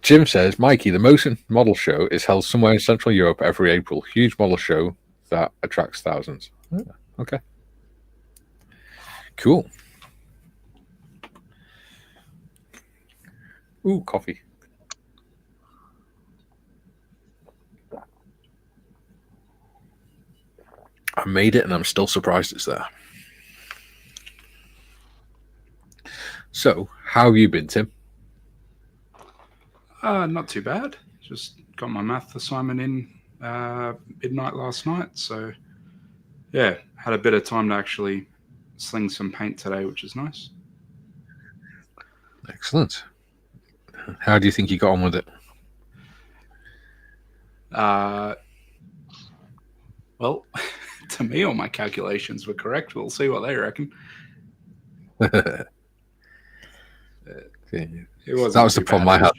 Jim says, Mikey, the Mosen model show is held somewhere in Central Europe every April. Huge model show that attracts thousands. Oh, okay. Cool. Ooh, coffee. I made it and I'm still surprised it's there. So, how have you been, Tim? Not too bad. Just got my math assignment in midnight last night. So, yeah, had a bit of time to actually sling some paint today, which is nice. Excellent. How do you think you got on with it? Well, to me, all my calculations were correct. We'll see what they reckon. That It was the problem I had.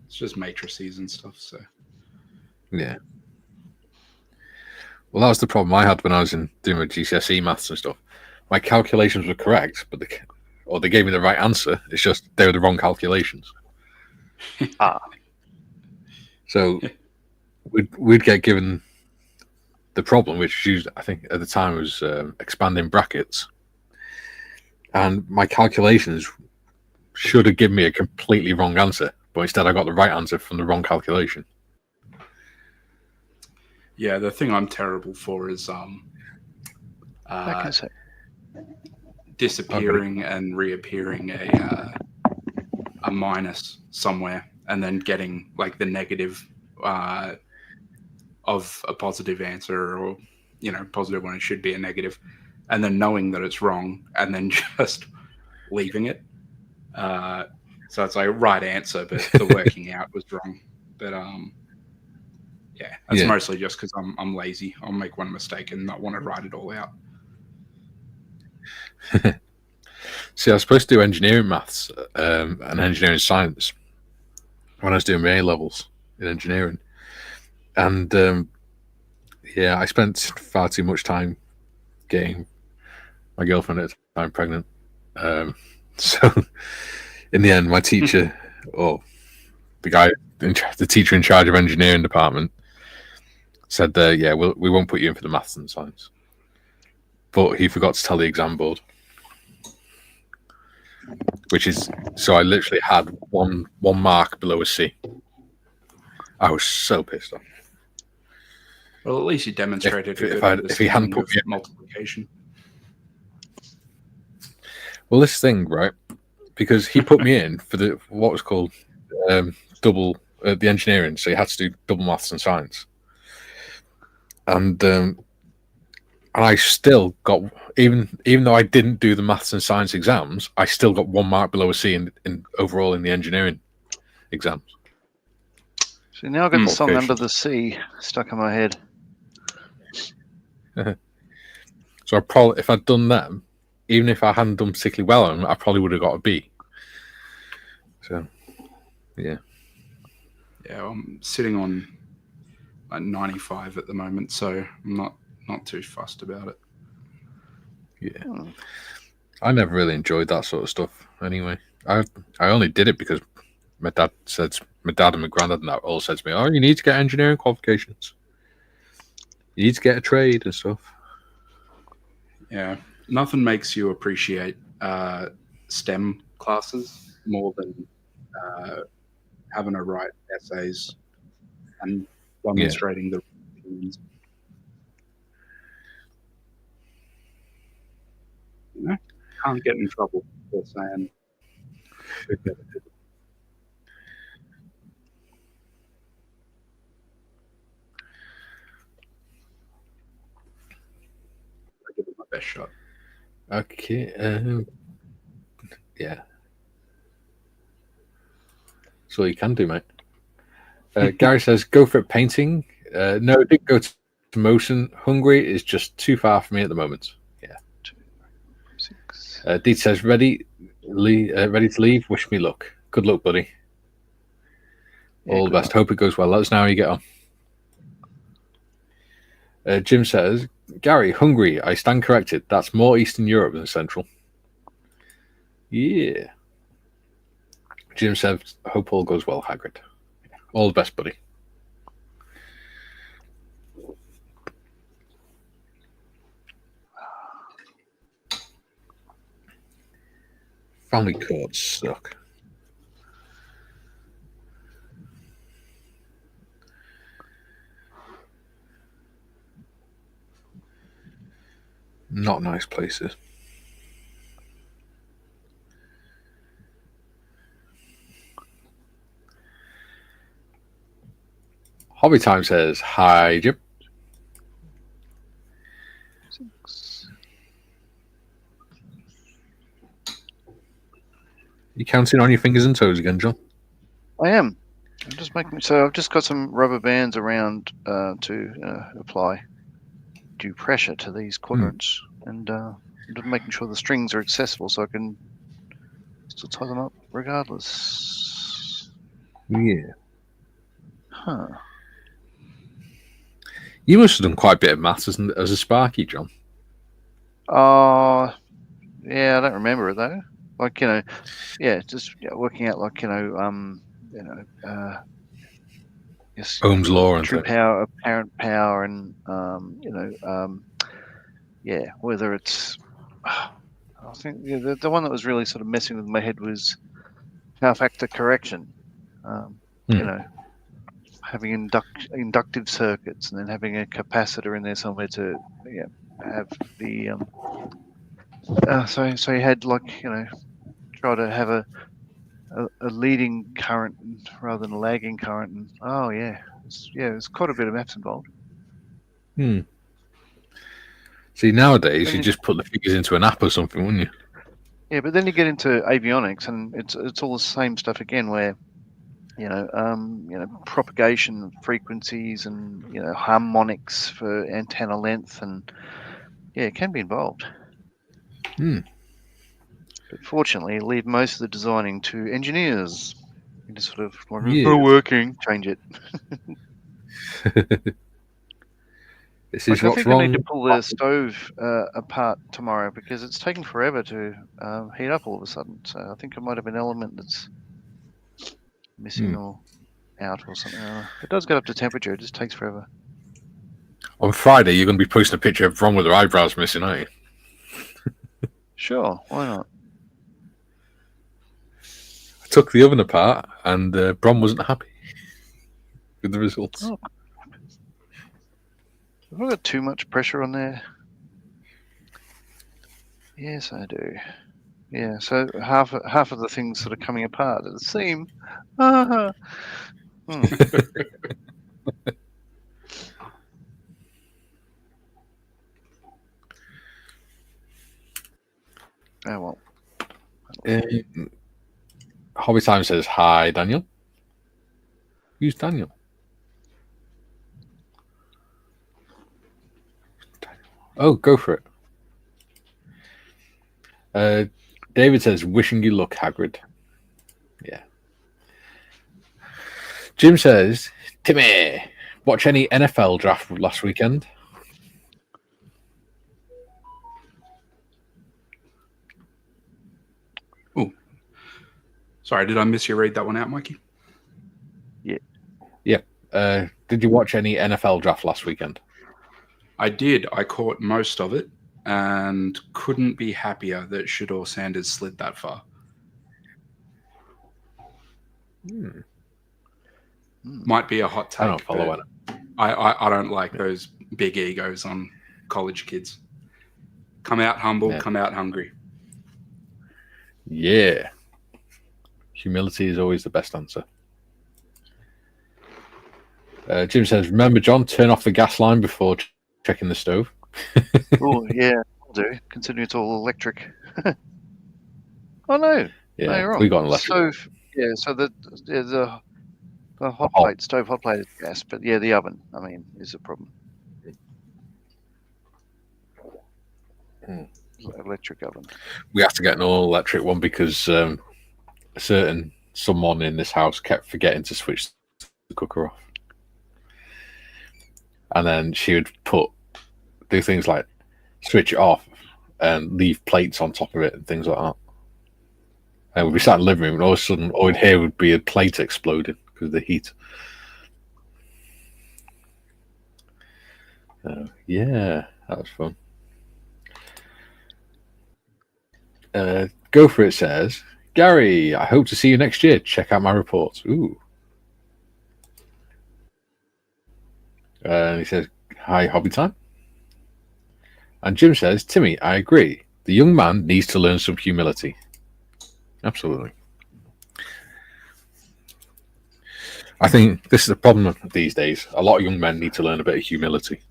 It's just matrices and stuff. So yeah. Well, that was the problem I had when I was doing my GCSE maths and stuff. My calculations were correct, but they gave me the right answer. It's just they were the wrong calculations. So we'd get given the problem, which I think at the time was expanding brackets, and my calculations should have given me a completely wrong answer, but instead I got the right answer from the wrong calculation. Yeah, the thing I'm terrible for is disappearing and reappearing a minus somewhere, and then getting like the negative of a positive answer, or positive when it should be a negative, and then knowing that it's wrong, and then just leaving it. So it's like right answer, but the working out was wrong. But yeah, that's mostly just because I'm lazy. I'll make one mistake and not want to write it all out. See, I was supposed to do engineering maths and engineering science when I was doing my A levels in engineering, and I spent far too much time getting my girlfriend at the time pregnant. So in the end, my teacher, or the teacher in charge of engineering department, said, we won't put you in for the maths and science. But he forgot to tell the exam board. So I literally had one mark below a C. I was so pissed off. Well, at least you demonstrated if he hadn't put me multiplication. Well, this thing, right? Because he put me in for what was called double the engineering, so you had to do double maths and science, and I still got even though I didn't do the maths and science exams, I still got 1 mark below a C in overall in the engineering exams. So now I've got the song Under the Sea stuck in my head. So I probably, if I'd done them, even if I hadn't done particularly well on them, I probably would have got a B. So, yeah. Yeah, I'm sitting on like 95 at the moment, so I'm not too fussed about it. Yeah. I never really enjoyed that sort of stuff anyway. I only did it because my dad and my granddad and that all said to me, "Oh, you need to get engineering qualifications. You need to get a trade and stuff." Yeah, nothing makes you appreciate STEM classes more than having to write essays and demonstrating the opinions. Can't get in trouble for saying. I give it my best shot. Okay. Yeah. That's all you can do, mate. Gary says, go for it painting. No, it didn't go to motion. Hungry is just too far for me at the moment. Yeah. 6. Deed says, ready to leave. Wish me luck. Good luck, buddy. All the best. Hope it goes well. Let us know how you get on. Jim says, Gary, hungry. I stand corrected. That's more Eastern Europe than Central. Yeah. Jim says, hope all goes well, Hagrid. All the best, buddy. Family courts suck. Not nice places. Hobby Time says, hi, Jim. 6. You counting on your fingers and toes again, John? I am. I'm just making. So I've just got some rubber bands around to apply due pressure to these quadrants, and I'm just making sure the strings are accessible so I can still tie them up regardless. Yeah. Huh. You must have done quite a bit of maths as a Sparky, John. Oh, yeah, I don't remember it though. Like, just working out like, yes, Ohm's law and true things. power, apparent power, and whether it's, I think the one that was really sort of messing with my head was power factor correction. Having inductive circuits and then having a capacitor in there somewhere to have the so you had try to have a leading current rather than a lagging current, and there's quite a bit of maths involved. See, nowadays you just put the figures into an app or something, wouldn't you? Yeah, but then you get into avionics, and it's all the same stuff again, where propagation frequencies and harmonics for antenna length, and it can be involved. But fortunately, leave most of the designing to engineers. You just sort of it's not working, change it. This is I what's think wrong. I need to pull the stove apart tomorrow because it's taking forever to heat up all of a sudden. So I think it might have an element that's missing or out or something. It does get up to temperature. It just takes forever. On Friday, you're going to be posting a picture of Ron with her eyebrows missing, aren't you? Sure, why not? I took the oven apart, and Bron wasn't happy with the results. Oh. Have I got too much pressure on there? Yes, I do. Yeah, so half of the things sort of coming apart at the seam. Oh well. Hobby Time says, hi, Daniel. Who's Daniel? Oh, go for it. David says, wishing you luck, Hagrid. Yeah. Jim says, Timmy, watch any NFL draft last weekend? Oh, sorry, did I miss you read that one out, Mikey? Yeah. Did you watch any NFL draft last weekend? I did. I caught most of it and couldn't be happier that Shedeur Sanders slid that far. Might be a hot take. I don't follow it. I don't like those big egos on college kids. Come out humble, come out hungry. Yeah. Humility is always the best answer. Jim says, remember, John, turn off the gas line before checking the stove. Oh, yeah, I'll do, considering it's all electric. Oh, no. Yeah, no, you're wrong. we got an electric. Stove, so the hot plate, stove hot plate is gas, but yeah, the oven, I mean, is a problem. Electric oven. We have to get an all-electric one because someone in this house kept forgetting to switch the cooker off. And then she would do things like switch it off and leave plates on top of it and things like that. And we'd be sat in the living room and all of a sudden all we'd hear would be a plate exploding because of the heat. Yeah, that was fun. Go for it says, Gary, I hope to see you next year. Check out my reports. Ooh. And he says, hi, Hobby Time. And Jim says, Timmy, I agree. The young man needs to learn some humility. Absolutely. I think this is the problem these days. A lot of young men need to learn a bit of humility,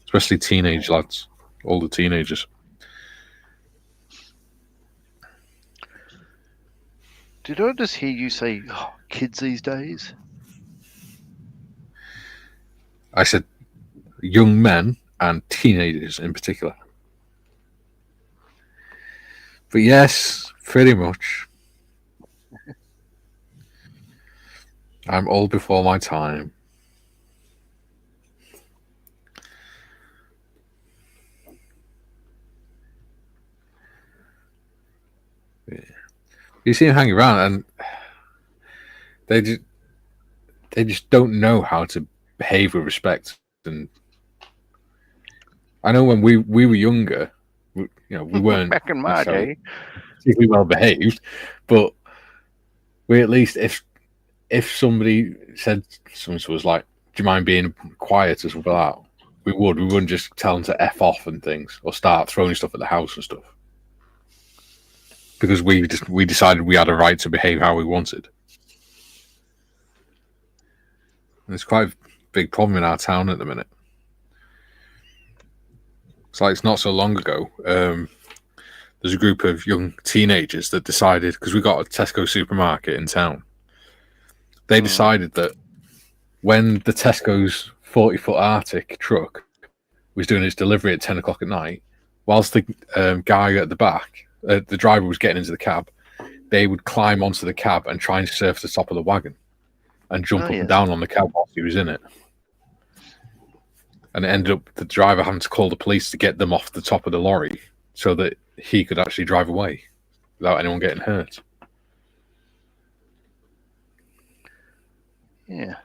especially teenage lads, all the teenagers. Did I just hear you say kids these days? I said young men and teenagers in particular. But yes, pretty much. I'm old before my time. Yeah. You see them hanging around, and they just don't know how to behave with respect. And I know when we were younger, we weren't back in my day particularly well behaved, but we at least if somebody said something to us like, "Do you mind being quiet?" or something like that, we wouldn't just tell them to F off and things or start throwing stuff at the house and stuff, because we decided we had a right to behave how we wanted. And it's quite a big problem in our town at the minute. It's not so long ago. There's a group of young teenagers that decided, because we got a Tesco supermarket in town, they decided that when the Tesco's 40-foot Arctic truck was doing its delivery at 10 o'clock at night, whilst the guy at the back, the driver was getting into the cab, they would climb onto the cab and try and surf the top of the wagon and jump up and down on the cab whilst he was in it. And it ended up the driver having to call the police to get them off the top of the lorry so that he could actually drive away without anyone getting hurt. Yeah.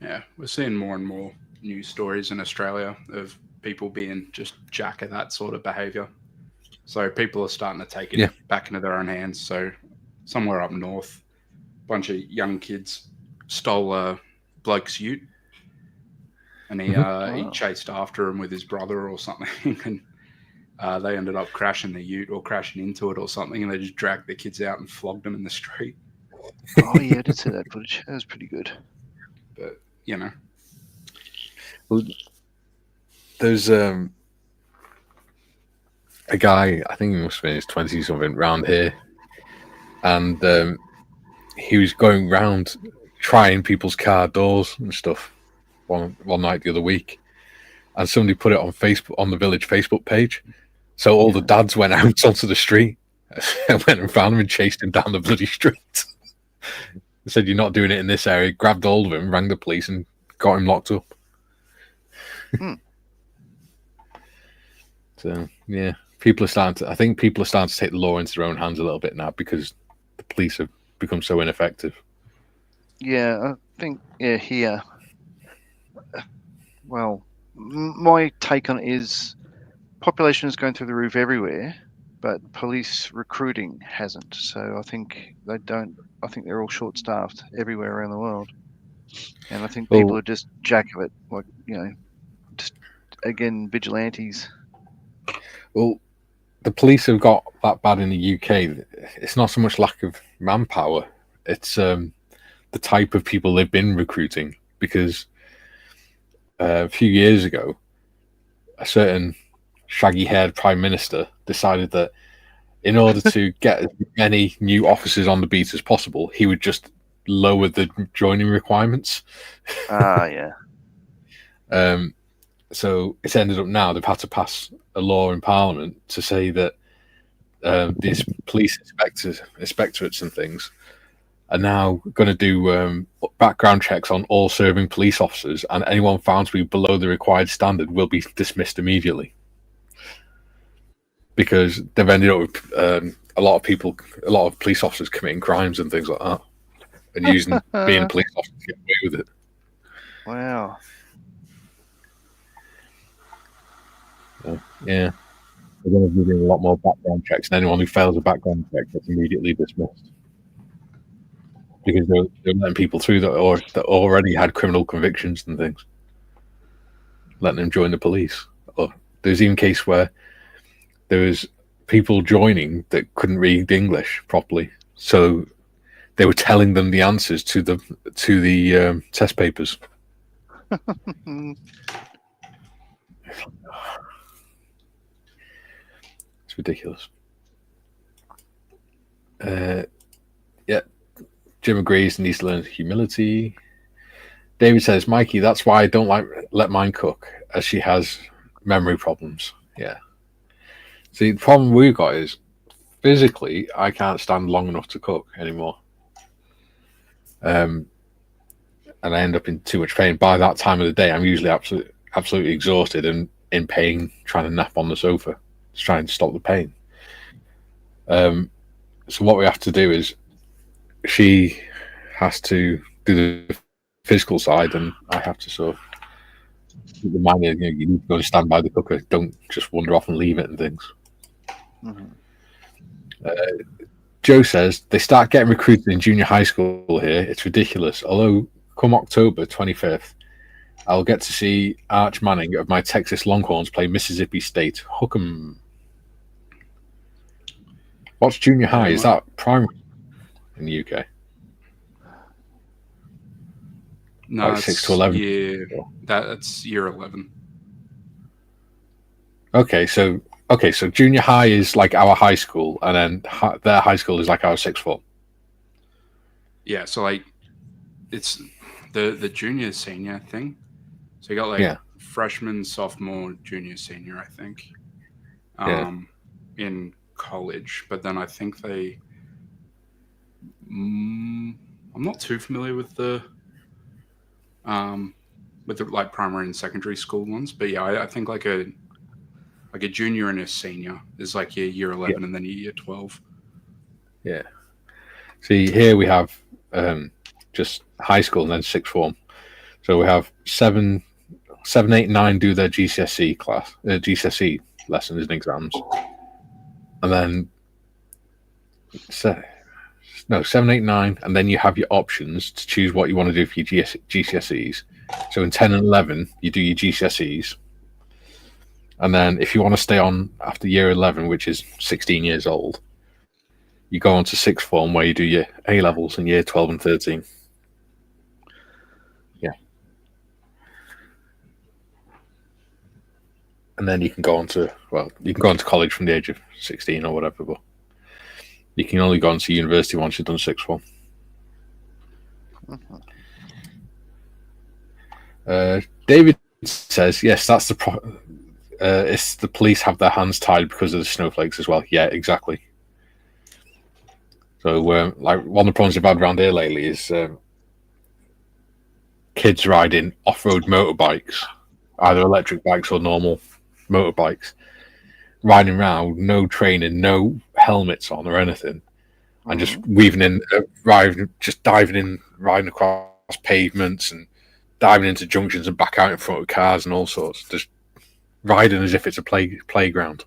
Yeah, we're seeing more and more news stories in Australia of people being just jack of that sort of behaviour. So people are starting to take it back into their own hands. So somewhere up north, a bunch of young kids stole a bloke's ute, and he chased after him with his brother or something, and they ended up crashing the ute or crashing into it or something, and they just dragged the kids out and flogged them in the street. Oh yeah, I did see that footage. That was pretty good. But well, there's a guy, I think he must have been in his 20s something, round here, and he was going round trying people's car doors and stuff one night the other week, and somebody put it on Facebook, on the village Facebook page. So all the dads went out onto the street and went and found him and chased him down the bloody street. They said, "You're not doing it in this area." Grabbed hold of him, rang the police, and got him locked up. So yeah, I think people are starting to take the law into their own hands a little bit now, because the police have become so ineffective. Yeah, I think here. Well, my take on it is population is going through the roof everywhere, but police recruiting hasn't. So I think they don't. I think they're all short-staffed everywhere around the world, and I think people are just jack of it, like just again vigilantes. Well, the police have got that bad in the UK. It's not so much lack of manpower; it's the type of people they've been recruiting. Because a few years ago, a certain shaggy-haired prime minister decided that in order to get as many new officers on the beat as possible, he would just lower the joining requirements. Yeah. So it's ended up now they've had to pass a law in Parliament to say that these police inspectorates and things are now going to do background checks on all serving police officers, and anyone found to be below the required standard will be dismissed immediately. Because they've ended up with a lot of police officers committing crimes and things like that, and using being a police officer to get away with it. Wow. Yeah. They're going to be doing a lot more background checks, and anyone who fails a background check gets immediately dismissed. Because they're letting people through that already had criminal convictions and things, letting them join the police. There's even a case where there was people joining that couldn't read English properly, so they were telling them the answers to the test papers. It's ridiculous. Yeah, Jim agrees and needs to learn humility. David says, Mikey, that's why I don't let mine cook, as she has memory problems. Yeah. See, the problem we've got is physically I can't stand long enough to cook anymore. And I end up in too much pain. By that time of the day, I'm usually absolutely exhausted and in pain, trying to nap on the sofa, just trying to stop the pain. So what we have to do is she has to do the physical side, and I have to sort of remind her, you need to go and stand by the cooker. Don't just wander off and leave it and things. Joe says they start getting recruited in junior high school here. It's ridiculous. Although come October 25th, I'll get to see Arch Manning of my Texas Longhorns play Mississippi State. Hook 'em. What's junior high? Is that primary in the UK? No, like 6 to 11. Yeah, that's year 11. Okay, so junior high is like our high school, and then their high school is like our sixth form. Yeah, so like it's the junior senior thing. So you got like freshman, sophomore, junior, senior, I think, in college. But then I think I'm not too familiar with the like primary and secondary school ones. But yeah, I think like a junior and a senior is like your year 11 and then your year 12. Yeah. See, here we have just high school and then sixth form. So we have 7, 8, 9 do their GCSE class, GCSE lessons and exams. And then 7, 8, 9, and then you have your options to choose what you want to do for your GCSEs. So in 10 and 11, you do your GCSEs. And then if you want to stay on after year 11, which is 16 years old, you go on to sixth form where you do your A-levels in year 12 and 13. Yeah. And then you can go on to college from the age of 16 or whatever, but you can only go on to university once you've done sixth form. David says, yes, that's it's the police have their hands tied because of the snowflakes as well. Yeah, exactly. So like one of the problems we've had around here lately is kids riding off-road motorbikes, either electric bikes or normal motorbikes, riding around, no training, no helmets on or anything, and just weaving in, diving in, riding across pavements and diving into junctions and back out in front of cars and all sorts, just riding as if it's a playground,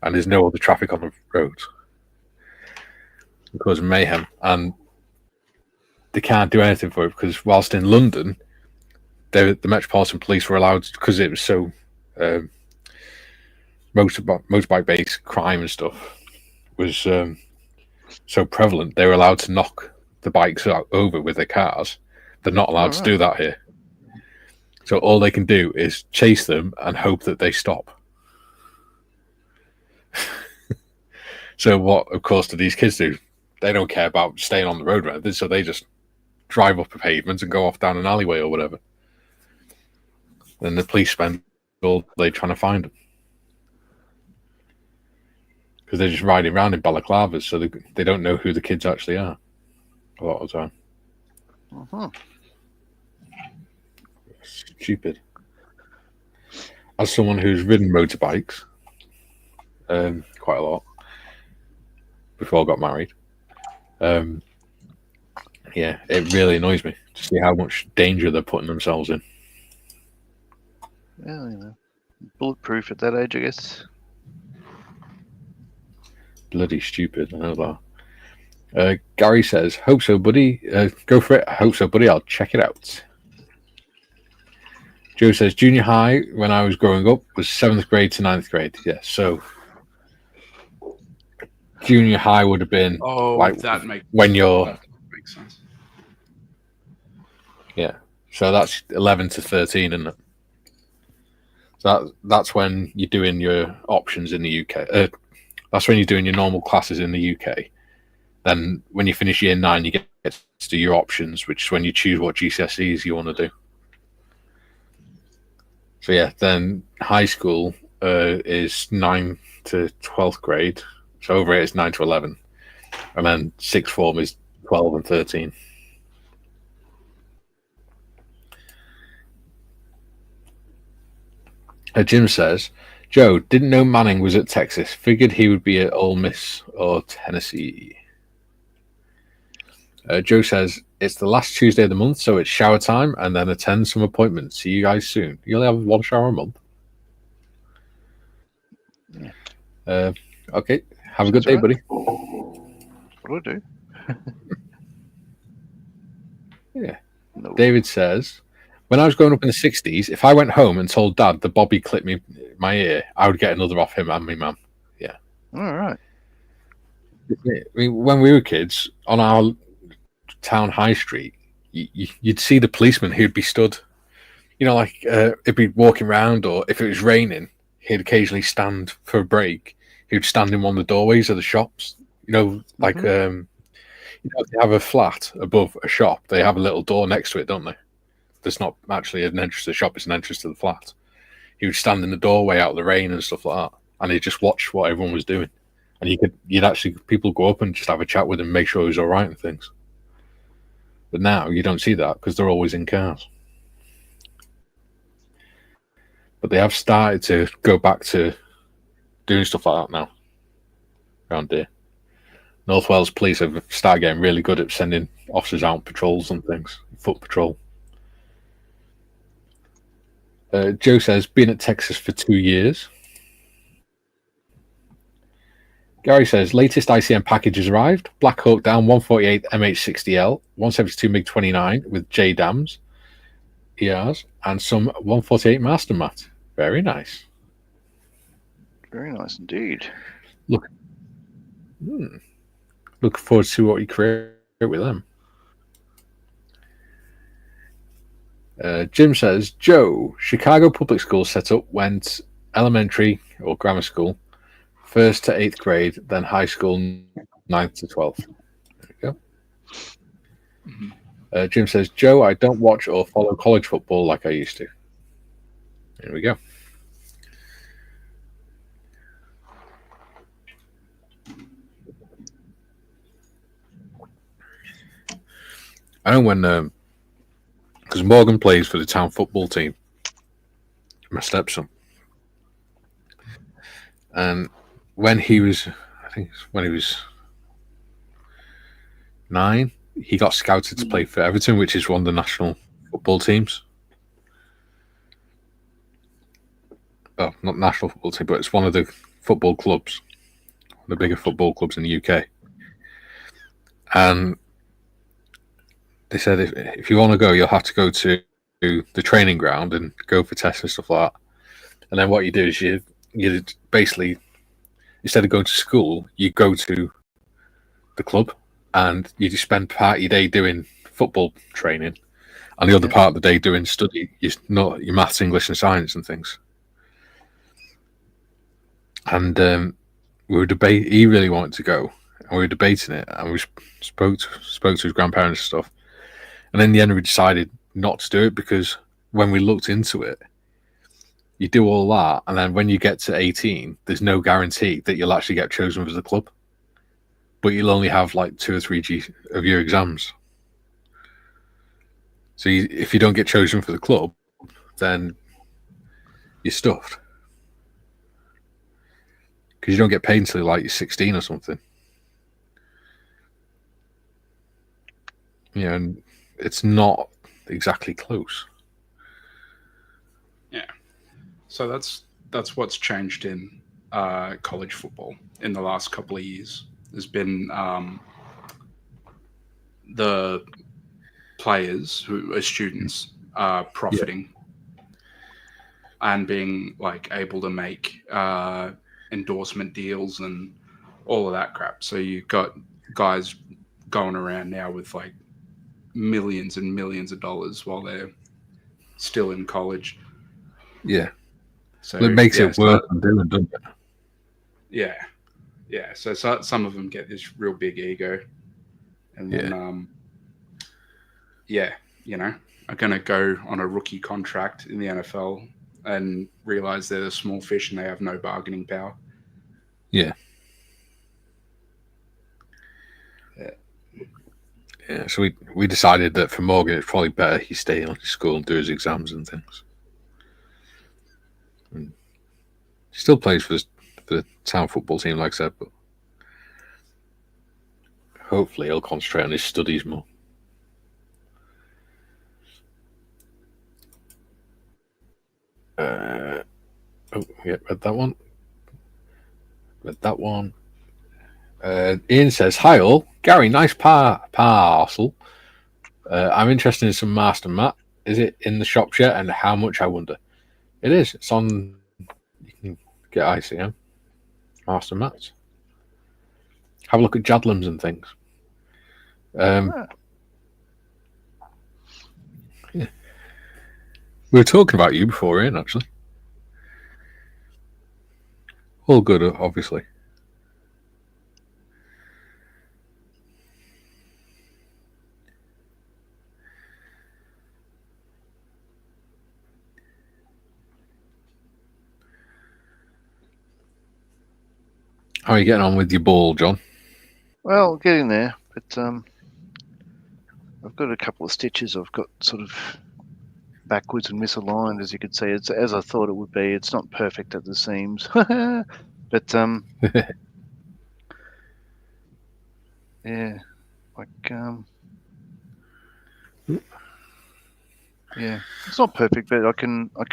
and there's no other traffic on the roads. It causes mayhem, and they can't do anything for it because whilst in London, the Metropolitan Police were allowed, because it was so motorbike-based crime and stuff was so prevalent, they were allowed to knock the bikes over with their cars. They're not allowed to do that here. So all they can do is chase them and hope that they stop. So what, of course, do these kids do? They don't care about staying on the road, right? So they just drive up a pavement and go off down an alleyway or whatever. Then the police spend all day trying to find them. Because they're just riding around in balaclavas, so they don't know who the kids actually are a lot of the time. Stupid. As someone who's ridden motorbikes quite a lot before I got married, yeah, it really annoys me to see how much danger they're putting themselves in. Yeah, you know, bulletproof at that age, I guess. Bloody stupid, I know that. Gary says, hope so, buddy. Go for it. I hope so, buddy. I'll check it out. Joe says, junior high, when I was growing up, was 7th grade to 9th grade. Yeah, so junior high would have been when you're Yeah. So that's 11 to 13, isn't it? So that's when you're doing your options in the UK. That's when you're doing your normal classes in the UK. Then when you finish year 9, you get to do your options, which is when you choose what GCSEs you want to do. So yeah, then high school is 9 to 12th grade. So over it is 9 to 11. And then sixth form is 12 and 13. Jim says, Joe, didn't know Manning was at Texas. Figured he would be at Ole Miss or Tennessee. Joe says, it's the last Tuesday of the month, so it's shower time and then attend some appointments. See you guys soon. You only have one shower a month. Yeah. Okay. Have a good day, buddy. What do I do? Yeah. No. David says, when I was growing up in the 60s, if I went home and told Dad that Bobby clipped my ear, I would get another off him and me mum. Yeah. All right. I mean, when we were kids, on our town high street, you'd see the policeman who'd be stood, like he'd be walking around, or if it was raining, he'd occasionally stand for a break. He'd stand in one of the doorways of the shops, like if they have a flat above a shop, they have a little door next to it, don't they? There's not actually an entrance to the shop, it's an entrance to the flat. He would stand in the doorway out of the rain and stuff like that, and he'd just watch what everyone was doing. And people go up and just have a chat with him, make sure he's all right and things. But now you don't see that because they're always in cars. But they have started to go back to doing stuff like that now around here. North Wales police have started getting really good at sending officers out on patrols and things, foot patrol. Joe says, been at Texas for 2 years. Gary says, latest ICM package has arrived. Black Hawk down 148 MH60L, 172 MiG-29 with J dams, ERs, and some 148 Master Mat. Very nice. Very nice indeed. Look forward to what you create with them. Jim says, Joe, Chicago public school setup went elementary or grammar school, 1st to 8th grade, then high school, 9th to 12th. There you go. Mm-hmm. Jim says, Joe, I don't watch or follow college football like I used to. There we go. I know when, because Morgan plays for the town football team, my stepson. And when he was 9, he got scouted to play for Everton, which is one of the national football teams. Well, not national football team, but it's one of the football clubs, the bigger football clubs in the UK. And they said if you want to go, you'll have to go to the training ground and go for tests and stuff like that. And then what you do is you basically, instead of going to school, you go to the club and you just spend part of your day doing football training and the other part of the day doing study, your maths, English and science and things. And we were debating, he really wanted to go, and we were debating it, and we spoke to his grandparents and stuff. And in the end, we decided not to do it because when we looked into it, you do all that, and then when you get to 18, there's no guarantee that you'll actually get chosen for the club. But you'll only have like 2 or 3 of your exams. So if you don't get chosen for the club, then you're stuffed. Because you don't get paid until like you're 16 or something. And it's not exactly close. Yeah. So that's what's changed in college football in the last couple of years. There's been the players who are students profiting and being like able to make endorsement deals and all of that crap. So you've got guys going around now with like millions and millions of dollars while they're still in college. Yeah. So it makes it worth doing, doesn't it? Yeah. Yeah. So some of them get this real big ego. And then, are going to go on a rookie contract in the NFL and realize they're a small fish and they have no bargaining power. Yeah. Yeah, so we decided that for Morgan, it's probably better he stay in school and do his exams and things. And he still plays for the town football team, like I said, but hopefully he'll concentrate on his studies more. Read that one. Read that one. Ian says, "Hi all, Gary, nice parcel. I'm interested in some Master Mat. Is it in the shops yet, and how much? I wonder." It is. It's on. You can get ICM Master Mats. Have a look at Jadlams and things. Yeah. We were talking about you before, Ian. Actually, all good, obviously. How are you getting on with your ball, John? Well, getting there, but I've got a couple of stitches. I've got sort of backwards and misaligned, as you could see. It's as I thought it would be. It's not perfect at the seams, but yeah, like yeah, it's not perfect, but I can. I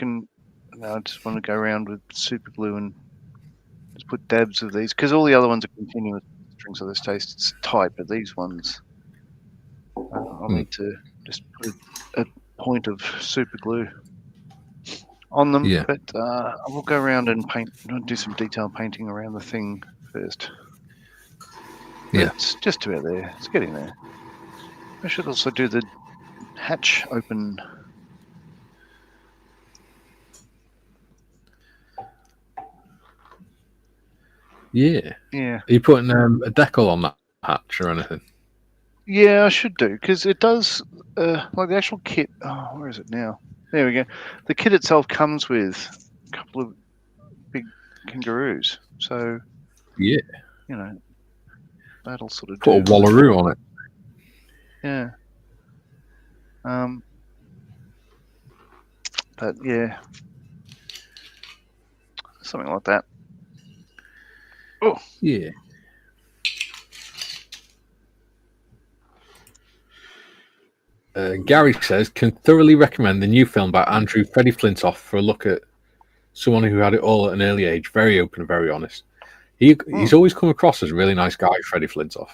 just want to go around with super glue and just put dabs of these, because all the other ones are continuous strings, so this taste it's tight, but these ones I'll need to just put a point of super glue on them. Yeah. But I will go around and do some detailed painting around the thing first. Yeah, it's just about there. It's getting there. I should also do the hatch open. Yeah. Yeah. Are you putting a decal on that hatch or anything? Yeah, I should do, because it does, like the actual kit. Oh, where is it now? There we go. The kit itself comes with a couple of big kangaroos. So, yeah, that'll sort of put a wallaroo on it. Yeah. But yeah, something like that. Oh, yeah. Gary says, "Can thoroughly recommend the new film by Andrew Freddie Flintoff for a look at someone who had it all at an early age. Very open and very honest. He's always come across as a really nice guy, Freddie Flintoff.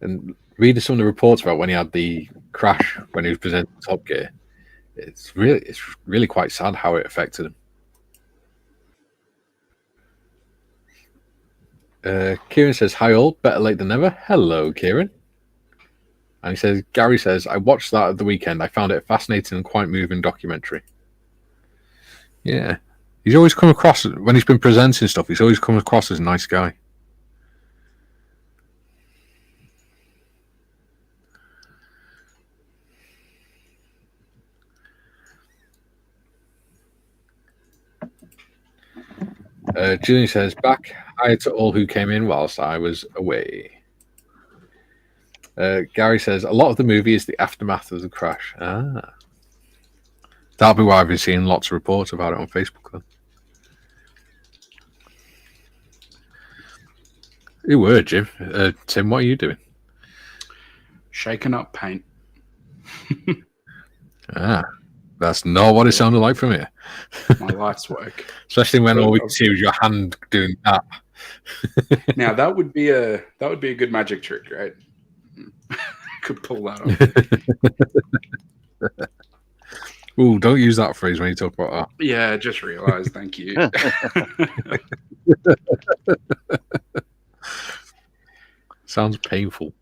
And reading some of the reports about when he had the crash when he was presenting Top Gear, it's really quite sad how it affected him." Kieran says, "Hi all, better late than never." Hello, Kieran. And he says, Gary says, "I watched that at the weekend. I found it a fascinating and quite moving documentary." Yeah. He's always come across, when he's been presenting stuff, he's always come across as a nice guy. Julian says, "Back. Hi to all who came in whilst I was away." Gary says, "A lot of the movie is the aftermath of the crash." That'll be why I've been seeing lots of reports about it on Facebook then. You were, Jim. Tim, what are you doing? Shaking up paint. That's not what it sounded like from here. My life's work. Especially when all we can see was your hand doing that. Now that would be a good magic trick, right? Could pull that off. Ooh, don't use that phrase when you talk about that. Yeah, just realised. Thank you. Sounds painful.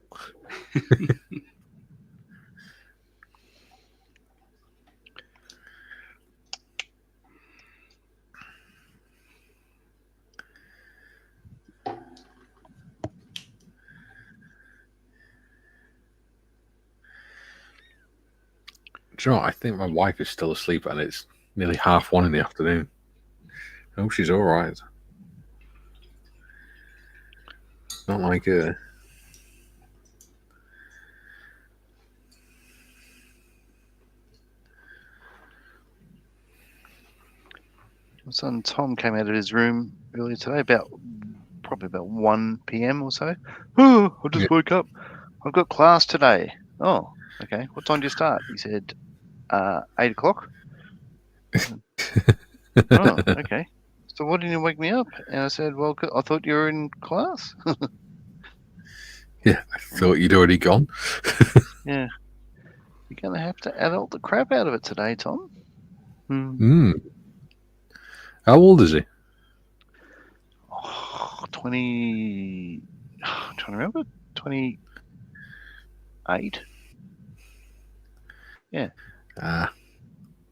Do you know what? I think my wife is still asleep and it's nearly 1:30 in the afternoon. I hope she's all right. Not like her. My son Tom came out of his room earlier today, probably about 1 p.m. or so. Oh, I just woke up. I've got class today. Oh, okay. What time do you start? He said, 8 o'clock. Oh, okay. So why didn't you wake me up? And I said, well, I thought you were in class. Yeah, I thought you'd already gone. Yeah. You're going to have to adult the crap out of it today, Tom. How old is he? 20. I'm trying to remember. 28. Yeah.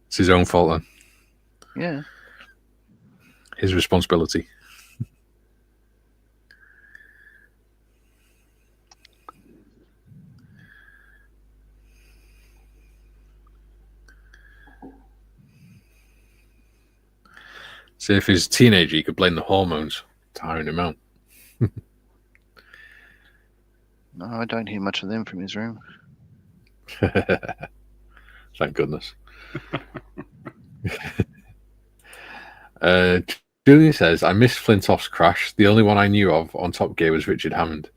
It's his own fault then. Yeah. His responsibility. So if he's a teenager, you could blame the hormones tiring him out. No, I don't hear much of them from his room. Thank goodness. Julian says, I missed Flintoff's crash. The only one I knew of on Top Gear was Richard Hammond.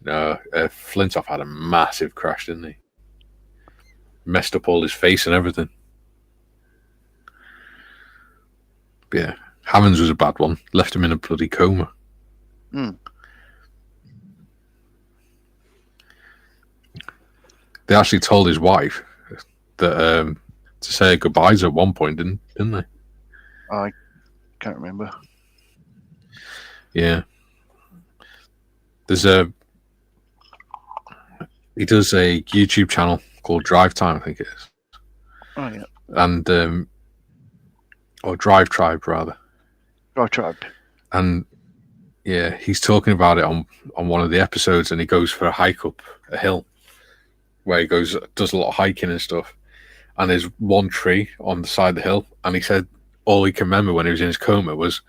No, Flintoff had a massive crash, didn't he? Messed up all his face and everything. But yeah, Hammond's was a bad one. Left him in a bloody coma. They actually told his wife that to say goodbyes at one point, didn't they? I can't remember. Yeah. He does a YouTube channel called Drive Time, I think it is. Oh, yeah. And, or Drive Tribe, rather. Drive Tribe. And, yeah, he's talking about it on one of the episodes, and he goes for a hike up a hill where he does a lot of hiking and stuff. And there's one tree on the side of the hill, and he said all he can remember when he was in his coma was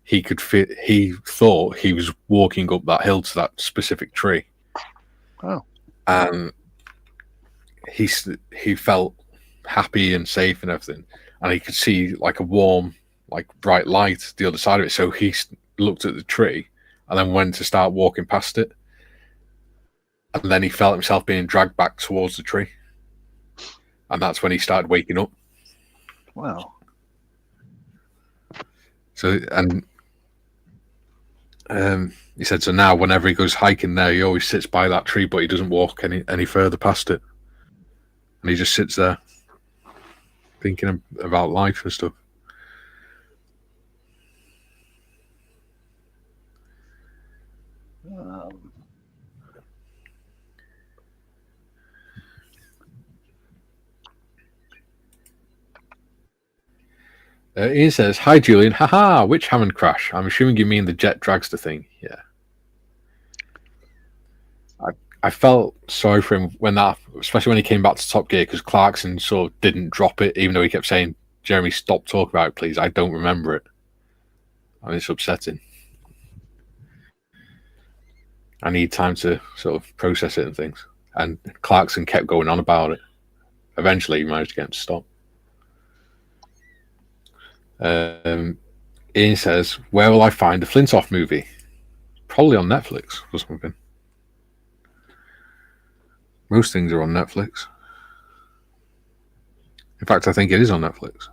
he thought he was walking up that hill to that specific tree. Oh. And he felt happy and safe and everything, and he could see like a warm, like bright light the other side of it. So he looked at the tree and then went to start walking past it, and then he felt himself being dragged back towards the tree, and that's when he started waking up. Wow. So he said, so now whenever he goes hiking there, he always sits by that tree, but he doesn't walk any further past it. And he just sits there thinking about life and stuff. Ian says, hi, Julian. Haha, which Hammond crash? I'm assuming you mean the jet dragster thing. Yeah. I felt sorry for him especially when he came back to Top Gear, because Clarkson sort of didn't drop it, even though he kept saying, Jeremy, stop talking about it, please. I don't remember it. And it's upsetting. I need time to sort of process it and things. And Clarkson kept going on about it. Eventually, he managed to get him to stop. Ian says, where will I find the Flintoff movie? Probably on Netflix or something. Most things are on Netflix. In fact, I think it is on Netflix.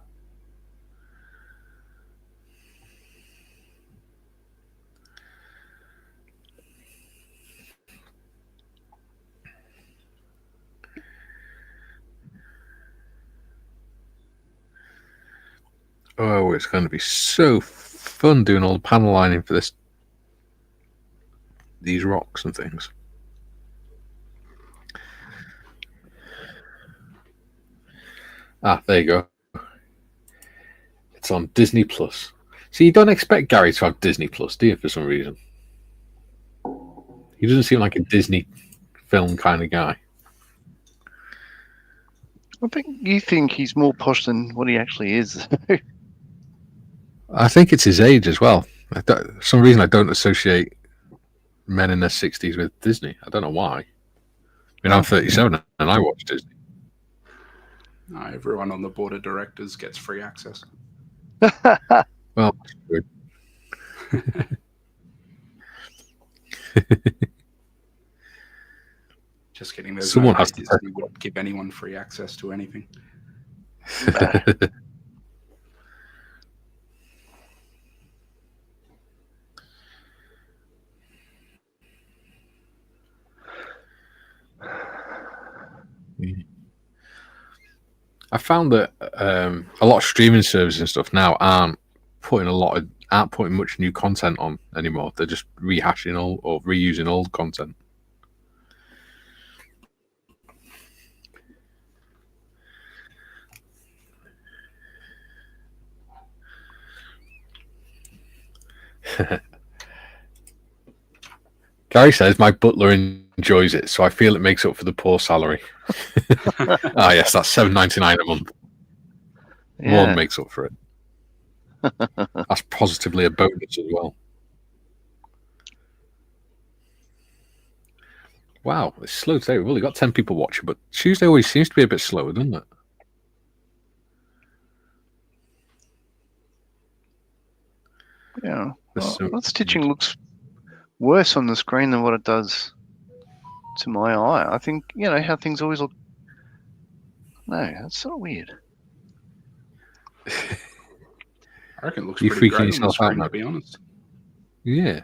Oh, it's going to be so fun doing all the panel lining for these rocks and things. Ah, there you go. It's on Disney Plus. See, you don't expect Gary to have Disney Plus, do you, for some reason? He doesn't seem like a Disney film kind of guy. I think you think he's more posh than what he actually is. I think it's his age as well. For some reason, I don't associate men in their 60s with Disney. I don't know why. I mean, I'm 37 and I watch Disney. Everyone on the board of directors gets free access. Well, good. Just kidding. There's Someone no has way to. Disney would give anyone free access to anything. I found that a lot of streaming services and stuff now aren't putting much new content on anymore. They're just rehashing old or reusing old content. Gary says my butler enjoys it, so I feel it makes up for the poor salary. Ah, yes, that's $7.99 a month. Yeah. More than makes up for it. That's positively a bonus as well. Wow, it's slow today. We've only got 10 people watching, but Tuesday always seems to be a bit slower, doesn't it? Yeah. Well, that stitching looks worse on the screen than what it does to my eye. I think, how things always look. No, that's so weird. I reckon it looks You're pretty freaking great on the yourself out screen, now. to be honest. Yeah.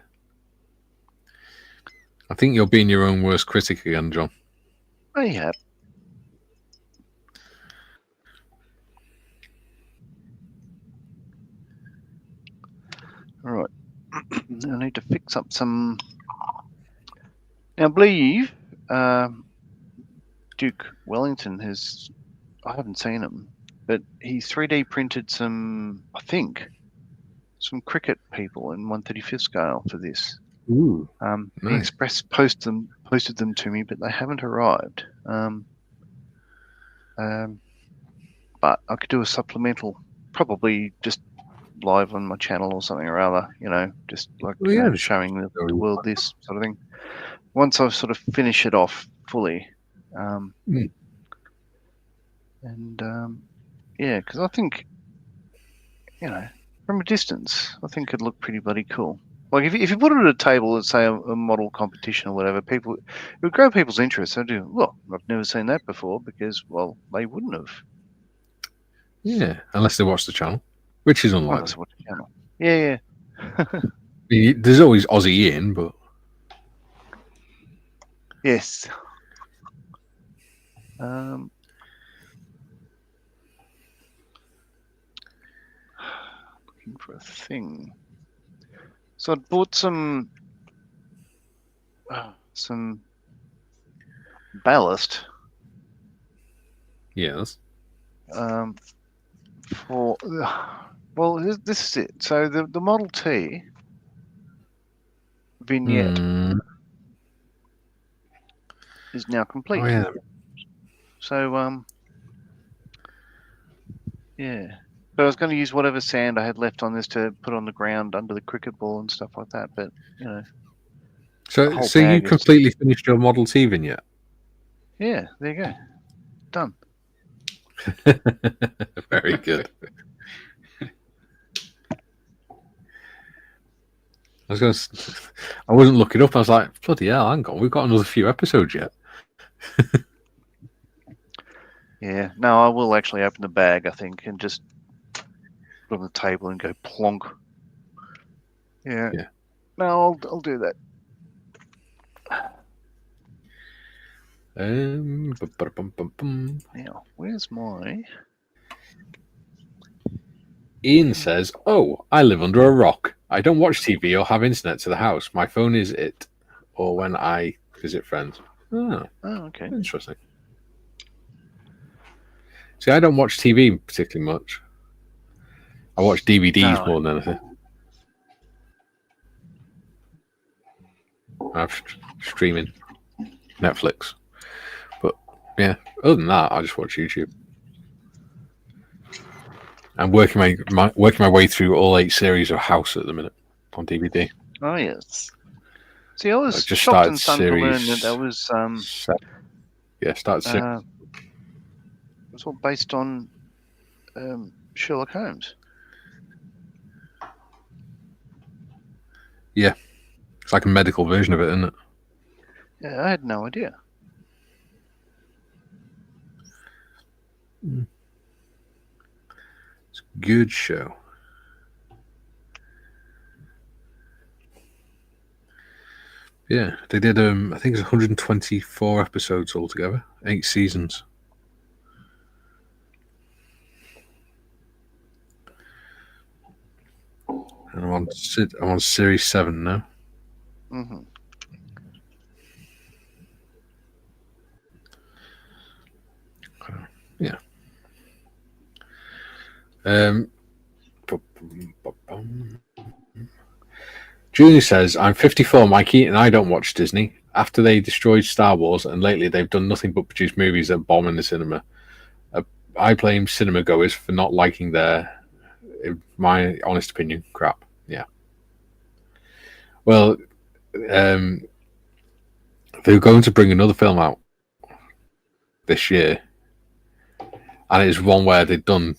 I think you're being your own worst critic again, John. Oh, yeah. All right. I need to fix up some. Now, I believe Duke Wellington has. I haven't seen him, but he 3D printed some cricket people in 1/35th scale for this. Ooh, The nice. Express posted them to me, but they haven't arrived. But I could do a supplemental, probably just live on my channel or something or other, just like showing the world this sort of thing. Once I sort of finish it off fully. Yeah, because I think, from a distance, I think it'd look pretty bloody cool. Like if you put it at a table, let's say a model competition or whatever, it would grow people's interest. They'd do, look, I've never seen that before because, well, they wouldn't have. Yeah, unless they watch the channel, which is unlikely. Unless they watch the channel. Yeah. There's always Aussie Ian, but yes. Looking for a thing. So I bought some ballast. yes. This is it. So the Model T vignette is now complete. Oh, yeah. So yeah. So I was going to use whatever sand I had left on this to put on the ground under the cricket ball and stuff like that, but So you completely finished your Model T vignette? Yeah, there you go. Done. Very good. I wasn't looking up. I was like, bloody hell, hang on, we've got another few episodes yet. Yeah, no, I will actually open the bag, I think, and just put it on the table and go plonk. Yeah. No, I'll do that. Now, where's my... Ian says, "Oh, I live under a rock. I don't watch TV or have internet to the house. My phone is it, or when I visit friends." Oh, okay. Interesting. See, I don't watch TV particularly much. I watch DVDs more than anything. I'm streaming Netflix. But yeah, other than that, I just watch YouTube. I'm working my way through all 8 series of House at the minute on DVD. Oh yes. See, I was just shocked started and stunned to learn series. that was started series. it was all based on Sherlock Holmes. Yeah, it's like a medical version of it, isn't it? Yeah, I had no idea. It's a good show. Yeah, they did. I think it's 124 episodes altogether, 8 seasons. And I'm on series 7 now. Mm-hmm. Yeah. Julie says, I'm 54, Mikey, and I don't watch Disney. After they destroyed Star Wars, and lately they've done nothing but produce movies that bomb in the cinema. I blame cinema goers for not liking their, in my honest opinion, crap. Yeah. Well, they're going to bring another film out this year, and it is one where they've done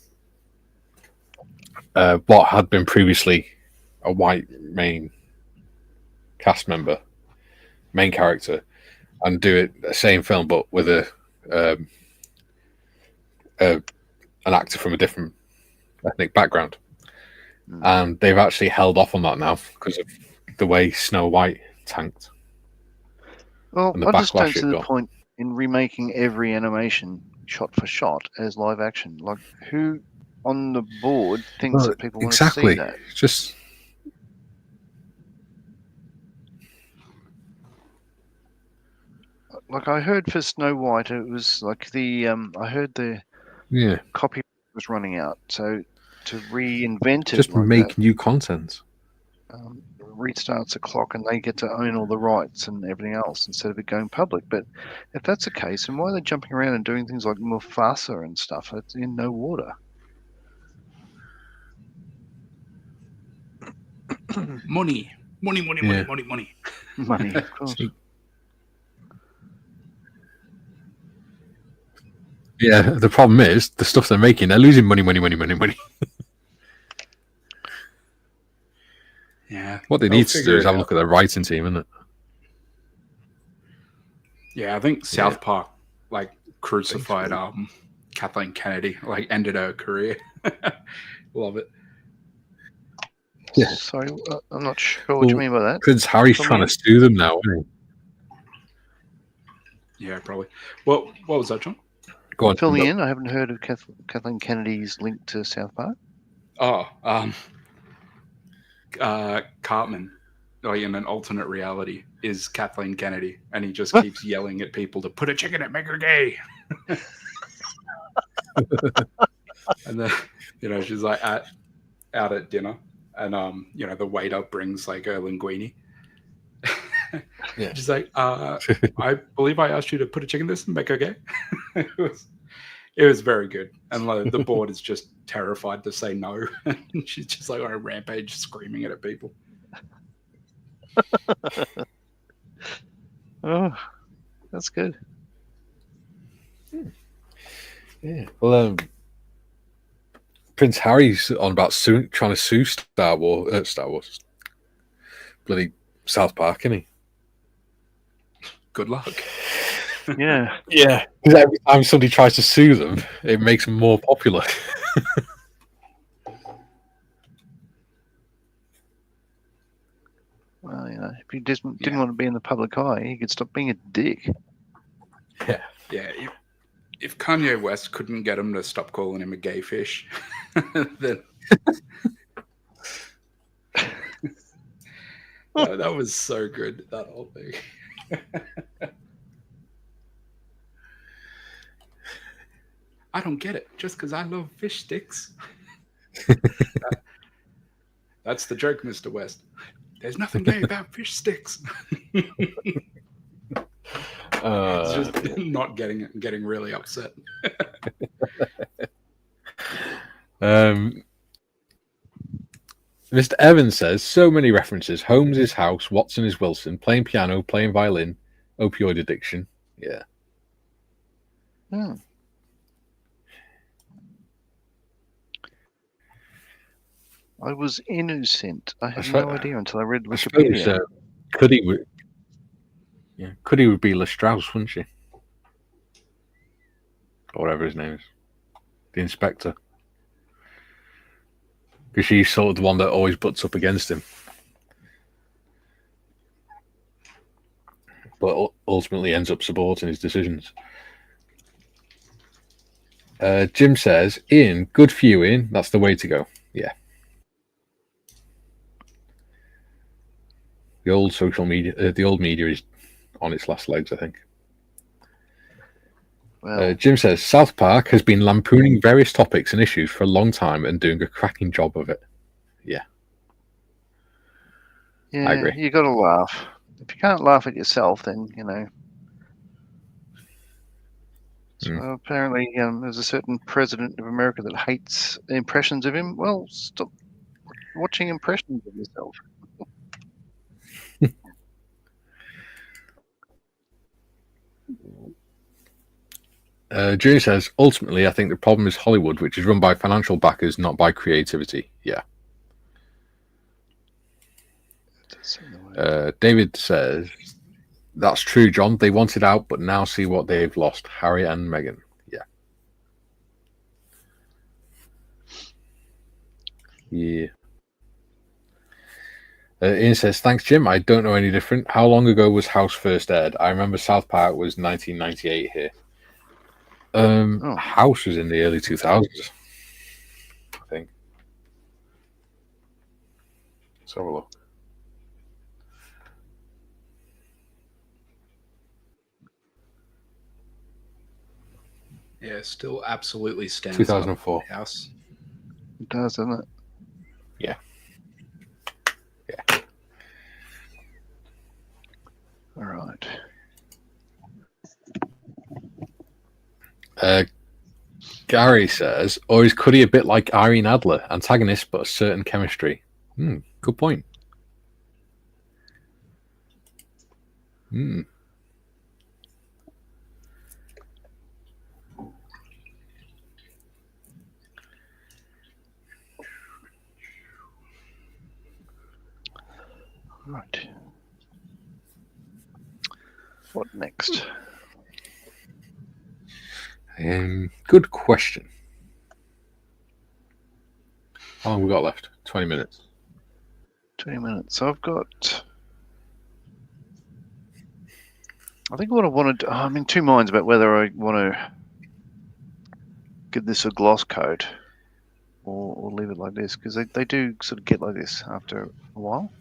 what had been previously a white main cast member, main character, and do it the same film but with an actor from a different ethnic background. And they've actually held off on that now because of the way Snow White tanked. Well, I just don't see the point in remaking every animation shot for shot as live action. Like, who on the board thinks that people want to see that? Just like I heard for Snow White, it was like I heard the copy was running out, so to reinvent it, just like make that, new content. Restarts the clock, and they get to own all the rights and everything else instead of it going public. But if that's the case, then why are they jumping around and doing things like Mufasa and stuff? It's in no water. Money, of course. Yeah, the problem is the stuff they're making, they're losing money. Yeah. What they need to do is have a look at their writing team, isn't it? Yeah, I think South Park like crucified Kathleen Kennedy, like ended her career. Love it. Yeah. Sorry, I'm not sure what you mean by that. Prince Harry's trying to sue them now, isn't he? Yeah, probably. What was that, John? Go on. Fill me in. I haven't heard of Kathleen Kennedy's link to South Park. Oh, Cartman, like in an alternate reality, is Kathleen Kennedy, and he just keeps yelling at people to put a chicken and make her gay. And then, she's like out at dinner, and the waiter brings like a linguine. Yeah. She's like, I believe I asked you to put a chicken in this and make her gay. It was very good. And like, the board is just terrified to say no. And she's just like on a rampage screaming at people. Oh, that's good. Yeah. Well, Prince Harry's on about trying to sue Star Wars. Bloody South Park, isn't he? Good luck. Yeah. Yeah. Because every time somebody tries to sue them, it makes them more popular. Well, if he didn't want to be in the public eye, he could stop being a dick. Yeah. Yeah. If Kanye West couldn't get him to stop calling him a gay fish, then that was so good, that whole thing. I don't get it. Just because I love fish sticks. That's the joke, Mr. West. There's nothing gay about fish sticks. It's just not getting it and getting really upset. Mr. Evans says, so many references. Holmes is House, Watson is Wilson, playing piano, playing violin, opioid addiction. Yeah. I was innocent. I had no idea until I read Wikipedia. Suppose, Cuddy would be Lestrauss, wouldn't she? Or whatever his name is. The inspector. Because she's sort of the one that always butts up against him. But ultimately ends up supporting his decisions. Jim says, Ian, good for you, Ian. That's the way to go. Yeah. The old social media, the old media is on its last legs, I think. Well, Jim says, South Park has been lampooning various topics and issues for a long time and doing a cracking job of it. Yeah. Yeah, I agree. You got to laugh. If you can't laugh at yourself, then, So apparently there's a certain president of America that hates impressions of him. Well, stop watching impressions of yourself. Junior says, ultimately, I think the problem is Hollywood, which is run by financial backers, not by creativity. Yeah. David says, that's true, John. They wanted out, but now see what they've lost. Harry and Meghan. Yeah. Yeah. Ian says, thanks, Jim. I don't know any different. How long ago was House first aired? I remember South Park was 1998 here. House was in the early 2000s, I think. Let's have a look. Yeah, still absolutely stands 2004. up. House. It does, doesn't it? Yeah. All right. Gary says, or is Cuddy a bit like Irene Adler, antagonist but a certain chemistry? Good point. Right. What next? Good question. How long have we got left? 20 minutes. 20 minutes. So I've got... I think what I want to do... I'm in two minds about whether I want to give this a gloss coat or leave it like this, because they do sort of get like this after a while.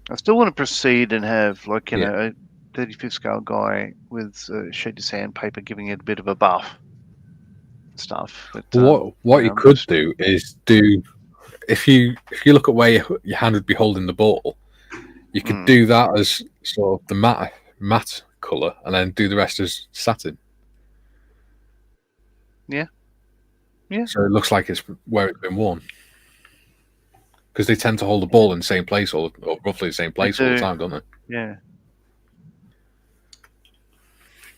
I still want to proceed and have, like, you know, a 35th scale guy with a sheet of sandpaper giving it a bit of a buff stuff. But, what you could do is if you look at where your hand would be holding the ball, you could do that as sort of the matte colour and then do the rest as satin. Yeah. So it looks like it's where it's been worn. Because they tend to hold the ball in the same place or roughly the same place all the time, don't they? Yeah.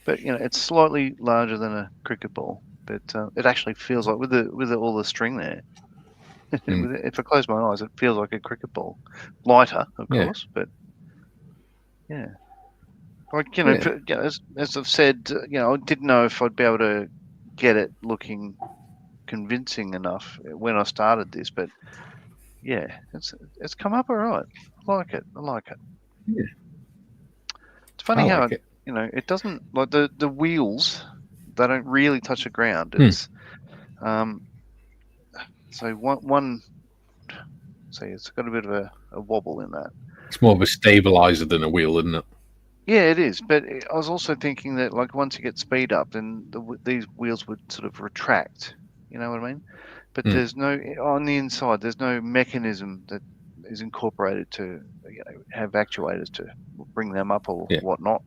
But, you know, it's slightly larger than a cricket ball. But it actually feels like, with all the string there, if I close my eyes, it feels like a cricket ball. Lighter, of course, but yeah. Like, you know, as I've said, you know, I didn't know if I'd be able to get it looking convincing enough when I started this, but yeah, it's come up all right. I like it. Yeah. It's funny how you know, it doesn't, like, the wheels, they don't really touch the ground. It's so one so it's got a bit of a wobble in that. It's more of a stabilizer than a wheel, isn't it? Yeah, it is. But I was also thinking that, like, once you get speed up, then these wheels would sort of retract. You know what I mean? But there's no, on the inside, there's no mechanism that is incorporated to, have actuators to bring them up or whatnot.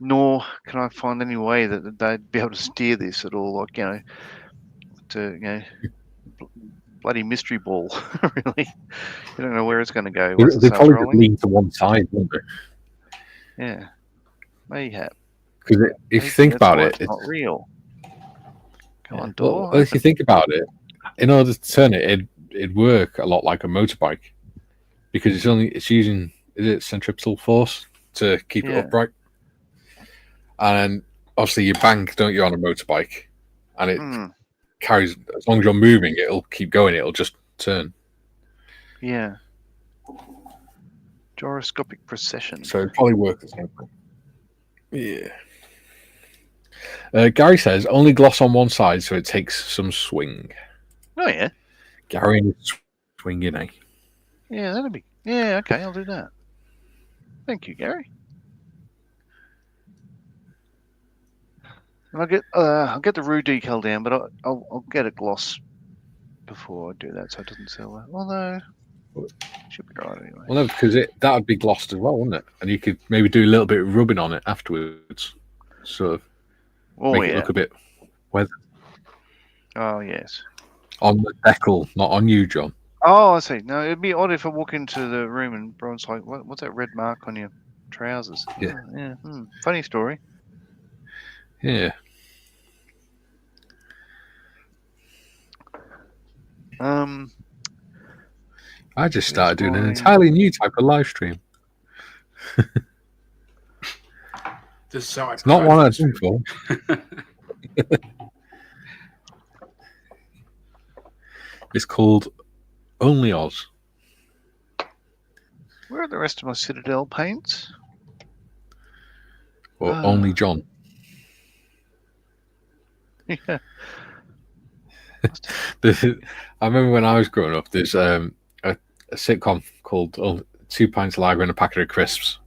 Nor can I find any way that they'd be able to steer this at all. Like, bloody mystery ball, really. You don't know where it's going to go once it They starts probably rolling. lean to one side, wouldn't they? Yeah, mayhap. Because if you think about it, it's not real. Come on, door. Well, if you think about it, in order to turn it, it'd work a lot like a motorbike, because it's using centripetal force to keep it upright, and obviously you bank, don't you, on a motorbike, and it carries, as long as you're moving, it'll keep going. It'll just turn. Yeah. Gyroscopic precession. So it probably works the same thing. Yeah. Gary says only gloss on one side, so it takes some swing. Oh yeah. Gary is swinging, eh? Yeah, that'll be. Yeah, okay, I'll do that. Thank you, Gary. And I'll get the Rue decal down, but I'll get a gloss before I do that, so it doesn't sell that. Although should be right anyway. Well, no, because that would be glossed as well, wouldn't it? And you could maybe do a little bit of rubbing on it afterwards, sort of make it look a bit weathered. Oh yes. On the decal, not on you, John. Oh, I see. No, it'd be odd if I walk into the room and Brian's like, "What's that red mark on your trousers?" Yeah. Oh, yeah. Funny story. Yeah. I just started doing an entirely new type of live stream. It's not one I've done before. It's called Only Oz. Where are the rest of my Citadel paints? Or Only John. Yeah. I remember when I was growing up, there's a sitcom called 2 Pints of Lager and a Packet of Crisps.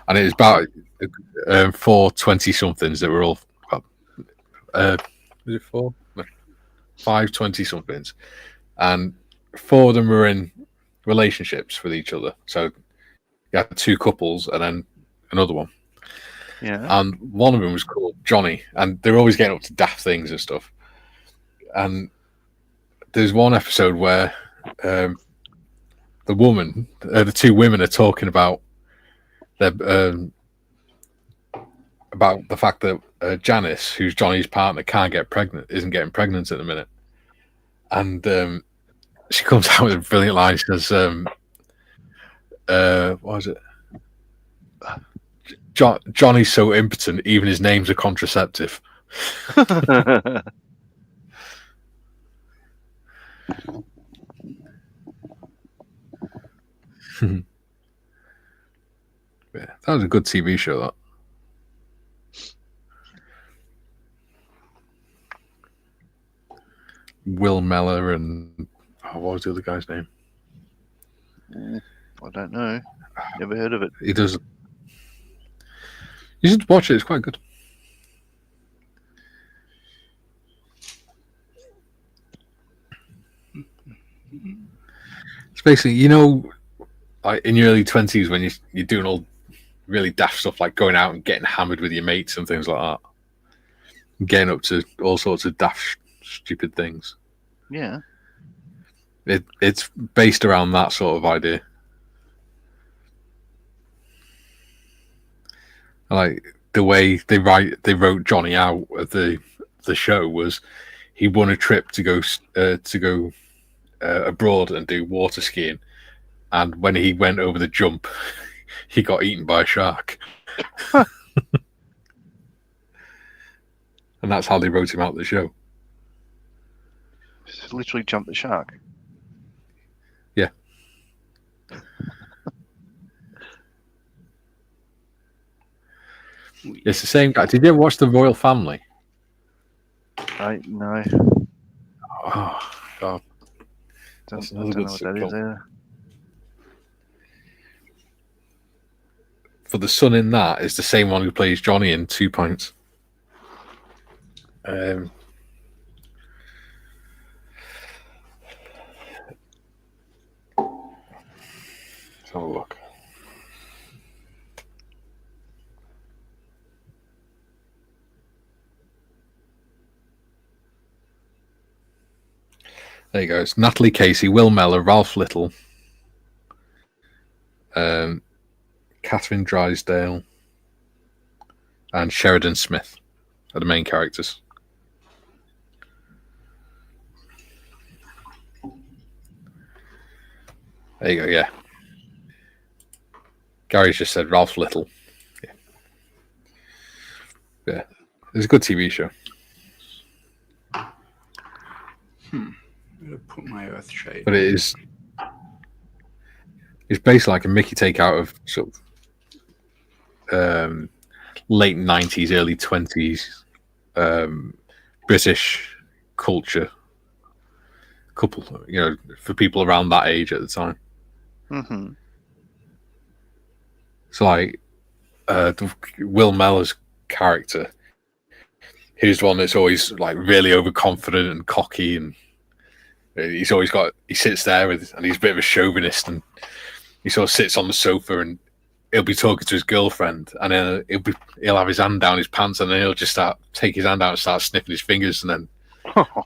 And it was about 4 20-somethings that were all, was it 4? No, 5 20-somethings. And 4 of them were in relationships with each other. So you had 2 couples and then another one. Yeah. And one of them was called Johnny. And they were always getting up to daft things and stuff. And there's one episode where the 2 women are talking about about the fact that Janice, who's Johnny's partner, isn't getting pregnant at the minute. And she comes out with a brilliant line. She says, what was it? Johnny's so impotent, even his name's a contraceptive. Yeah, that was a good TV show, that. Will Meller and what was the other guy's name? I don't know. Never heard of it. He does. You should watch it. It's quite good. It's basically, like in your early 20s when you're doing all really daft stuff like going out and getting hammered with your mates and things like that. Getting up to all sorts of daft, stupid things. Yeah. It's based around that sort of idea. Like the way they wrote Johnny out of the show was he won a trip to go abroad and do water skiing, and when he went over the jump, he got eaten by a shark. And that's how they wrote him out of the show. Just literally jumped the shark. Yeah. It's the same guy. Did you ever watch The Royal Family? No. Oh, God. I don't know what that is either. the son in that is the same one who plays Johnny in 2 Points. Let's have a look. There you go. It's Natalie Casey, Will Mellor, Ralph Little, Catherine Drysdale, and Sheridan Smith are the main characters. There you go, yeah. Gary's just said Ralph Little. Yeah. It's a good TV show. I'm gonna put my Earth shade. But it's based like a Mickey take out of sort of late 90s, early 20s British culture. Couple, for people around that age at the time. Mm-hmm. So like Will Mellor's character, he's the one that's always like really overconfident and cocky, and he sits there and he's a bit of a chauvinist, and he sort of sits on the sofa and he'll be talking to his girlfriend, and then he'll have his hand down his pants, and then he'll just take his hand out and start sniffing his fingers, and then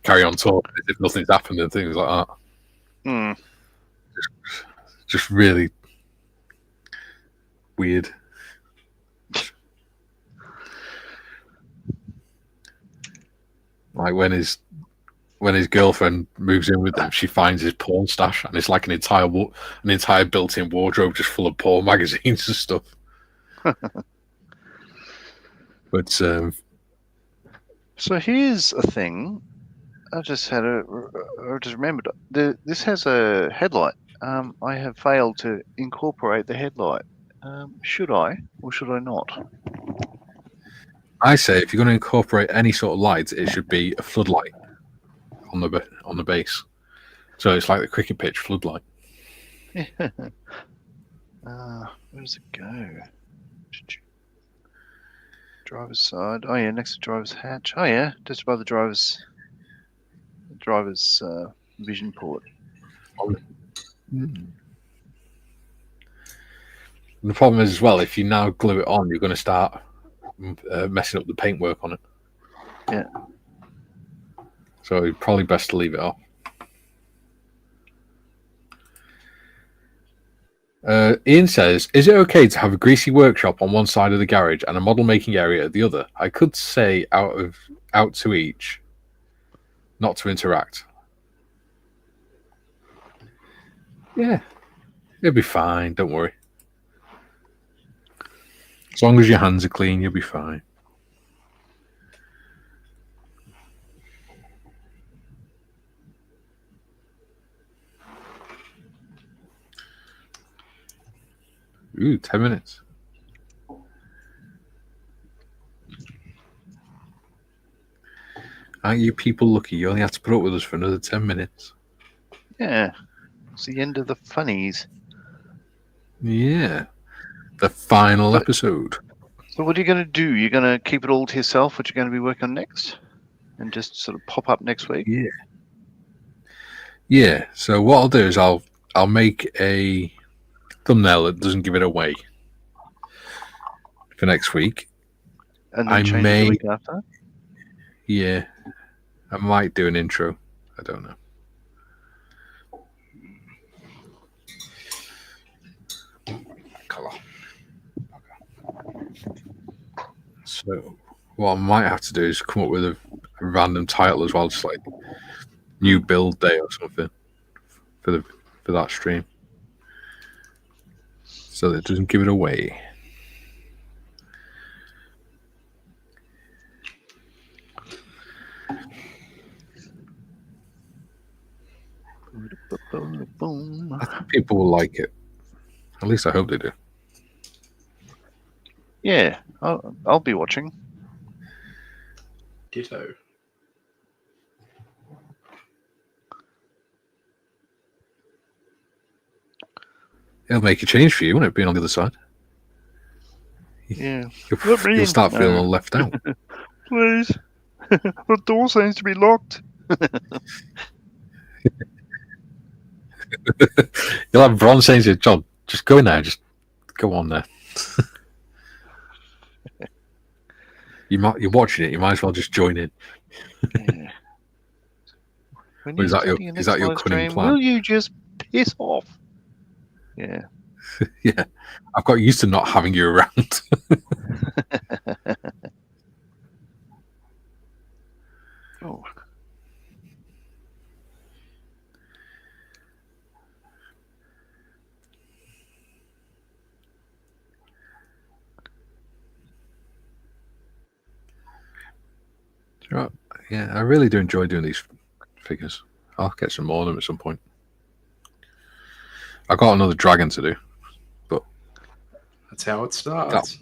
carry on talking as if nothing's happened and things like that. Mm. Just really weird. Like when his girlfriend moves in with them, she finds his porn stash, and it's like an entire built-in wardrobe just full of porn magazines and stuff. But so here's a thing. I just remembered. This has a headlight. I have failed to incorporate the headlight. Should I or should I not? I say if you're going to incorporate any sort of light, it should be a floodlight on the base. So it's like the cricket pitch floodlight. Where does it go? Driver's side. Oh yeah, next to driver's hatch. Oh yeah, just above the driver's vision port. And the problem is as well, if you now glue it on, you're going to start messing up the paintwork on it. Yeah. So it's probably best to leave it off. Ian says, is it okay to have a greasy workshop on one side of the garage and a model making area at the other? I could say out to each, not to interact. Yeah, it'll be fine. Don't worry. As long as your hands are clean, you'll be fine. Ooh, 10 minutes. Aren't you people lucky? You only have to put up with us for another 10 minutes. Yeah. It's the end of the funnies. Yeah. The final episode. So what are you going to do? You're going to keep it all to yourself, what you're going to be working on next? And just sort of pop up next week? Yeah. Yeah. So what I'll do is I'll make a thumbnail that doesn't give it away for next week. And then change it the week after? Yeah. I might do an intro. I don't know. Colour. So what I might have to do is come up with a random title as well, just like new build day or something for that stream, so that it doesn't give it away. I think people will like it. At least I hope they do. Yeah, I'll be watching. Ditto. It'll make a change for you, won't it, being on the other side? Yeah. You'll start feeling all left out. Please. The door seems to be locked. You'll have Bron saying to you, John, just go in there, just go on there. You're watching it, you might as well just join in. Yeah. When Or is that your live cunning stream, plan? will you just piss off? Yeah. Yeah. I've got used to not having you around. Oh. Right. Yeah, I really do enjoy doing these figures. I'll get some more of them at some point. I've got another dragon to do, but That's how it starts.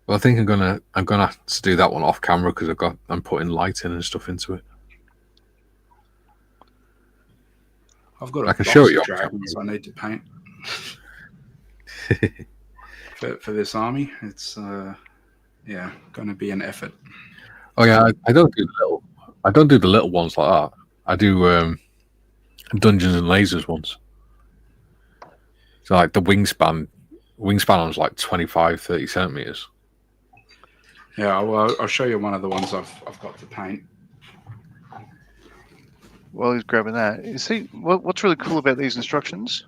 Well, I think I'm gonna have to do that one off camera because I'm putting lighting and stuff into it. I've got I can show you dragons I need to paint for this army. It's going to be an effort. Oh yeah, I don't do the little ones like that. I do Dungeons and Lasers ones. So like the wingspan was like 25-30 centimeters. Yeah, well, I'll show you one of the ones I've got to paint. While he's grabbing that, you see what's really cool about these instructions?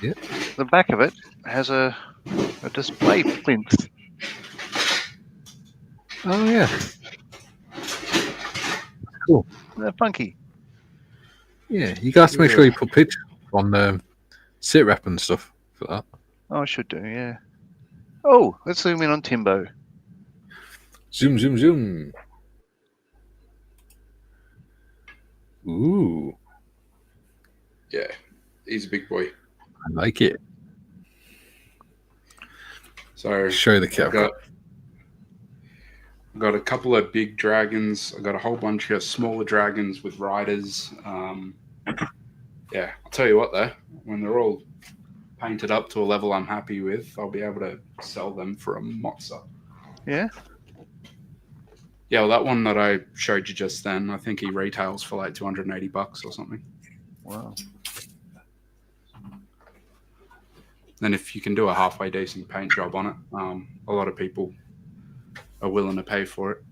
Yeah. The back of it has a display plinth. Oh yeah. Cool. They're funky. Yeah, you got to make sure you put pictures on sit rep and stuff for that. Oh, I should do, yeah. Oh, let's zoom in on Timbo. Zoom, zoom, zoom. Ooh. Yeah, he's a big boy. I like it. So Show you the kit. I've got a couple of big dragons. I've got a whole bunch of smaller dragons with riders. Yeah, I'll tell you what though, when they're all painted up to a level I'm happy with, I'll be able to sell them for a mozza. Yeah? Yeah, well, that one that I showed you just then, I think he retails for like $280 or something. Wow. Then if you can do a halfway decent paint job on it, a lot of people are willing to pay for it.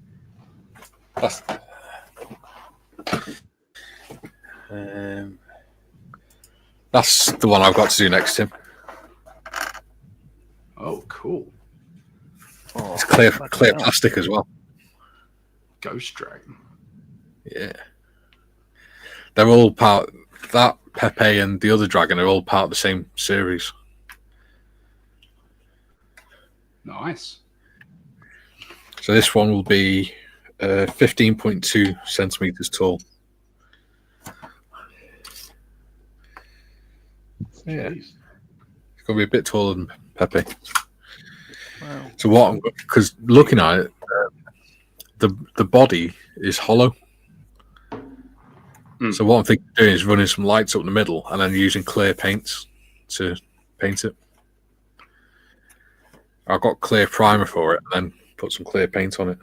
That's the one I've got to do next, Tim. Oh, cool. Oh, it's clear plastic as well. Ghost Dragon. Yeah. They're all part, that Pepe and the other dragon are all part of the same series. Nice. So this one will be 15.2 centimeters tall. Yeah. It's going to be a bit taller than Pepe. Wow. So what, because looking at it, the body is hollow. So what I'm thinking of doing is running some lights up the middle and then using clear paints to paint it. I've got clear primer for it and then put some clear paint on it.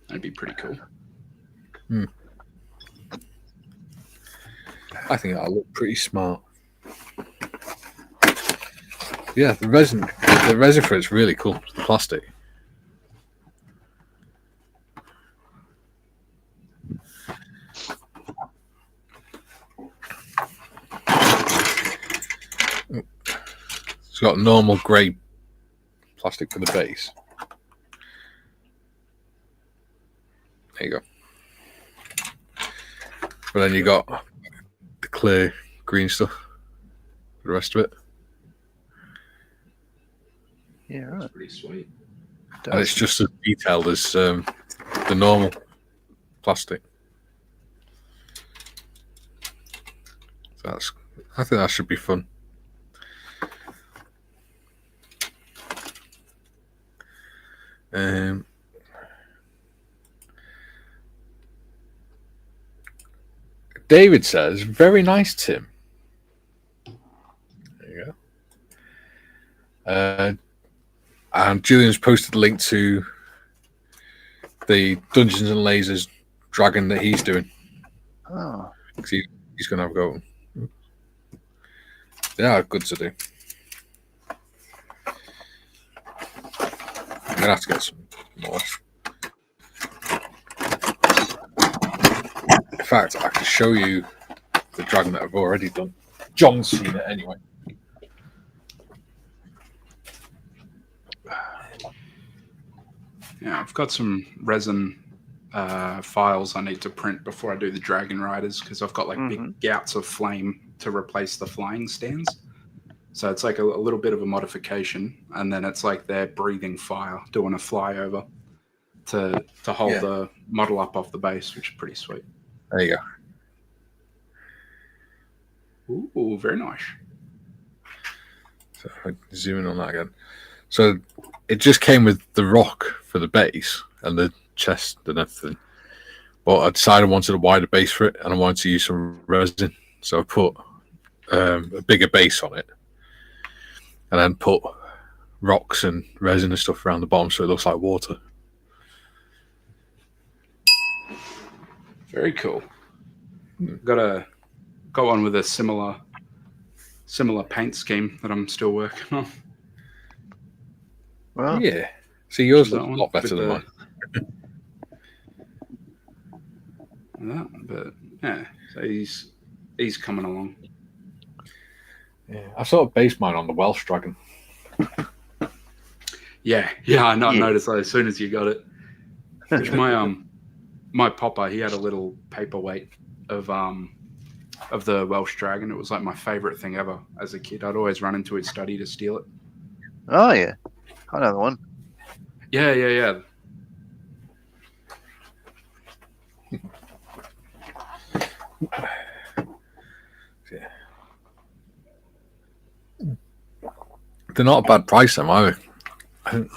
That'd be pretty cool. I think that'll look pretty smart. Yeah, the resin for it's really cool. The plastic. It's got normal grey plastic for the base. There you go. But then you got the clear green stuff for the rest of it. Yeah, right. That's pretty sweet. And it's just as detailed as the normal plastic. So I think that should be fun. David says, "Very nice, Tim." There you go. And Julian's posted a link to the Dungeons and Lasers dragon that he's doing. Oh. He's going to have a go. They are good to do. I'm going to have to get some more. In fact, I can show you the dragon that I've already done. John's seen it anyway. Yeah, I've got some resin files I need to print before I do the dragon riders because I've got like big gouts of flame to replace the flying stands. So it's like a little bit of a modification, and then it's like they're breathing fire, doing a flyover to hold the model up off the base, which is pretty sweet. There you go. Ooh, very nice. So I zoom in on that again. So it just came with the rock for the base and the chest and everything. But I decided I wanted a wider base for it, and I wanted to use some resin. So I put a bigger base on it, and then put rocks and resin and stuff around the bottom so it looks like water. Very cool. Got one with a similar paint scheme that I'm still working on. Well, yeah. See, yours looks a lot better than mine. But yeah, so he's coming along. Yeah, I sort of based mine on the Welsh dragon. Yeah, I noticed that as soon as you got it. Which my popper, he had a little paperweight of the Welsh dragon. It was like my favorite thing ever as a kid. I'd always run into his study to steal it. Oh yeah, I know the one. Yeah. They're not a bad price, them either. I think,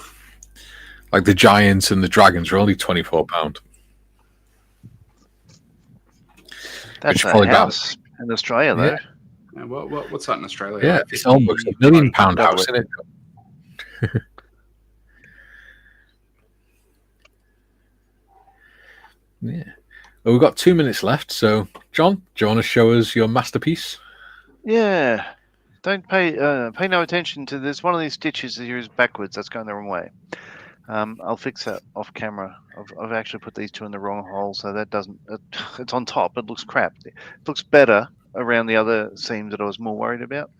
like the giants and the dragons are only £24. That's a house in Australia, though. Yeah, what's that in Australia? Yeah, like it's almost £1 million house, isn't it? Yeah. Well, we've got 2 minutes left, so John, do you want to show us your masterpiece? Yeah. Don't pay no attention to this. One of these stitches here is backwards. That's going the wrong way. I'll fix that off camera. I've actually put these two in the wrong hole, so that doesn't. It's on top. It looks crap. It looks better around the other seams that I was more worried about.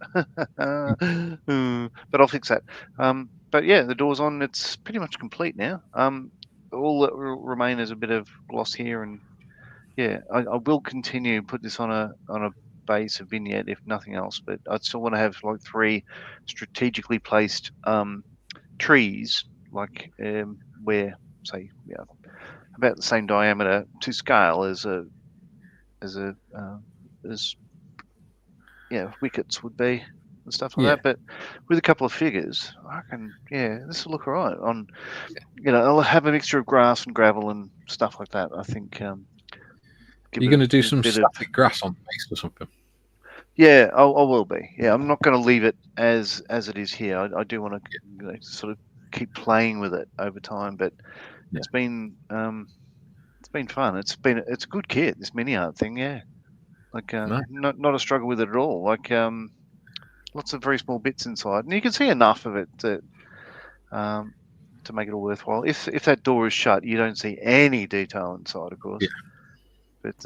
But I'll fix that. But yeah, the door's on. It's pretty much complete now. All that will remain is a bit of gloss here, and yeah, I will continue put this on a base, a vignette, if nothing else. But I still want to have like 3 strategically placed trees, like where say about the same diameter to scale as wickets would be and stuff like that. But with a couple of figures, I reckon this will look all right. On I'll have a mixture of grass and gravel and stuff like that. I think. You're going to do some static grass on the base or something? Yeah, I will be. Yeah, I'm not going to leave it as it is here. I do want to sort of keep playing with it over time, but it's been fun. It's a good kit, this mini art thing. Yeah, like not a struggle with it at all. Like lots of very small bits inside, and you can see enough of it to make it all worthwhile. If that door is shut, you don't see any detail inside, of course. Yeah. But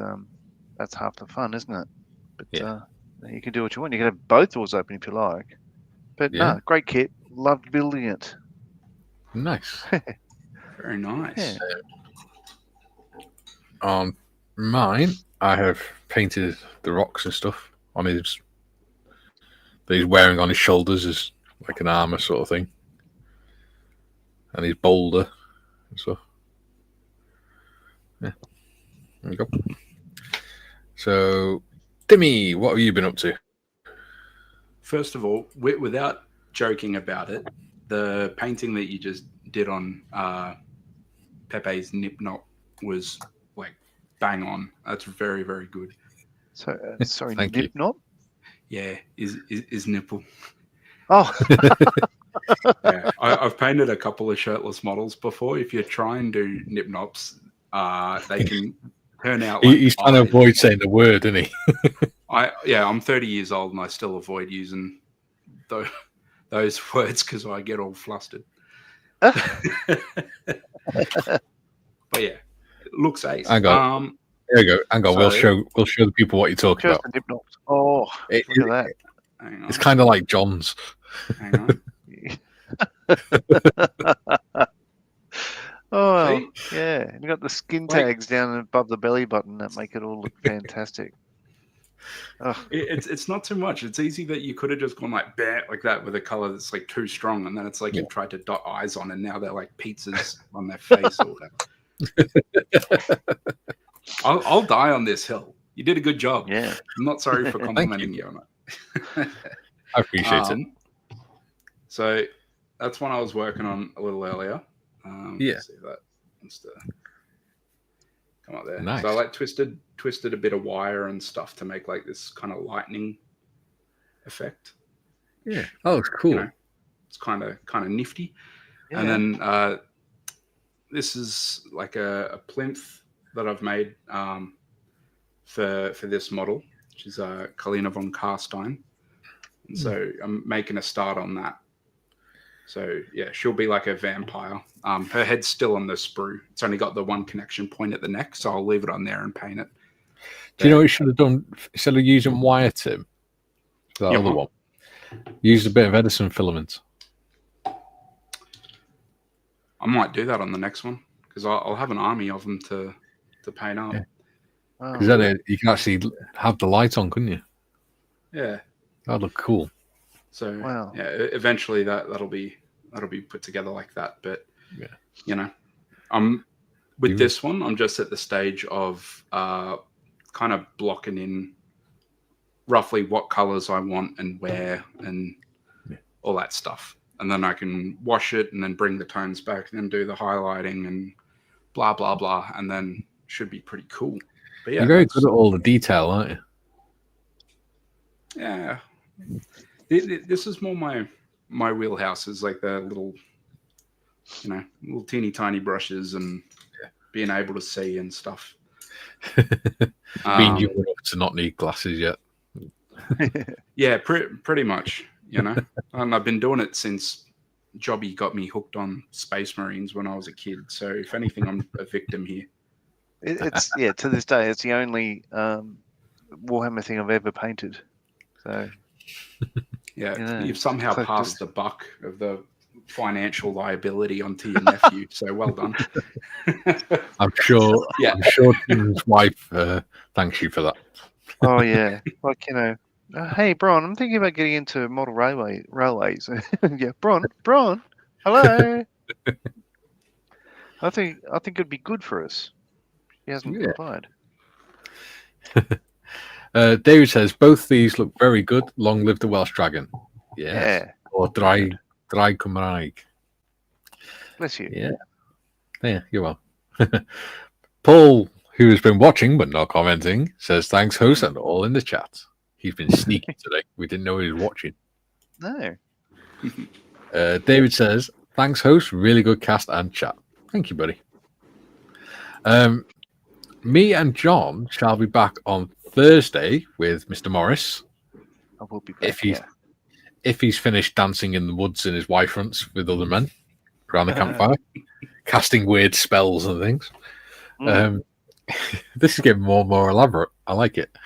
that's half the fun, isn't it? But you can do what you want. You can have both doors open if you like. But no, great kit. Loved building it. Nice. Very nice. Yeah. On mine, I have painted the rocks and stuff on his that he's wearing on his shoulders as like an armor sort of thing, and his boulder and stuff. Yeah. There we go. So, Timmy, what have you been up to? First of all, without joking about it, the painting that you just did on Pepe's nip knot was like bang on. That's very, very good. So, sorry, nip knot? Yeah, is nipple. Oh, Yeah, I've painted a couple of shirtless models before. If you try and do nip nops, they can turn out like He's trying to avoid saying the word, isn't he? I'm 30 years old and I still avoid using those words because I get all flustered. But yeah, it looks ace. Hang on. There you go. Hang on. We'll show the people what you're talking about. The nip nops. Oh, look at that. It's kind of like John's. Hang on. Oh, see? Yeah. You got the skin tags down above the belly button that make it all look fantastic. It's not too much. It's easy that you could have just gone like that with a color that's like too strong, and then it's like you've tried to dot eyes on, and now they're like pizzas on their face or whatever. I'll die on this hill. You did a good job. Yeah. I'm not sorry for complimenting you on it. I appreciate it. So that's one I was working on a little earlier. Let's see if that wants to come up there. Nice. So I like twisted a bit of wire and stuff to make like this kind of lightning effect. Yeah. Oh, it's cool. It's kind of nifty. Yeah. And then this is like a plinth that I've made for this model, which is Kalina von Karstein. And so I'm making a start on that. So yeah, she'll be like a vampire. Her head's still on the sprue. It's only got the one connection point at the neck, so I'll leave it on there and paint it. Do you know what you should have done instead of using wire, Tim? That other one. Use a bit of Edison filament. I might do that on the next one because I'll have an army of them to paint up. Because then you can actually have the light on, couldn't you? Yeah, that'd look cool. So yeah, eventually that'll be put together like that. But with this one, I'm just at the stage of kind of blocking in roughly what colors I want and where and all that stuff. And then I can wash it and then bring the tones back and then do the highlighting and blah, blah, blah. And then should be pretty cool. But yeah, you're very good at all the detail, aren't you? Yeah. This is more my wheelhouse, is like the little, little teeny tiny brushes and being able to see and stuff. Being you enough to not need glasses yet. Yeah, pretty much, And I've been doing it since Jobby got me hooked on Space Marines when I was a kid. So if anything, I'm a victim here. It's to this day, it's the only Warhammer thing I've ever painted. So you've somehow passed the buck of the financial liability onto your nephew. So well done. I'm sure. Yeah, I'm sure Tim's wife thanks you for that. Oh yeah, like hey Bron, I'm thinking about getting into model railways. Yeah, Bron, hello. I think it'd be good for us. He hasn't replied. David says both these look very good. Long live the Welsh Dragon. Yes. Yeah. Or Dry Cymraeg. Bless you. Yeah, you're welcome. Paul, who has been watching but not commenting, says thanks, host, and all in the chat. He's been sneaky today. We didn't know he was watching. No. David says thanks, host. Really good cast and chat. Thank you, buddy. Me and John shall be back on Thursday with Mr. Morris. I will be back. If he's finished dancing in the woods in his wife fronts with other men around the campfire, casting weird spells and things. This is getting more and more elaborate. I like it.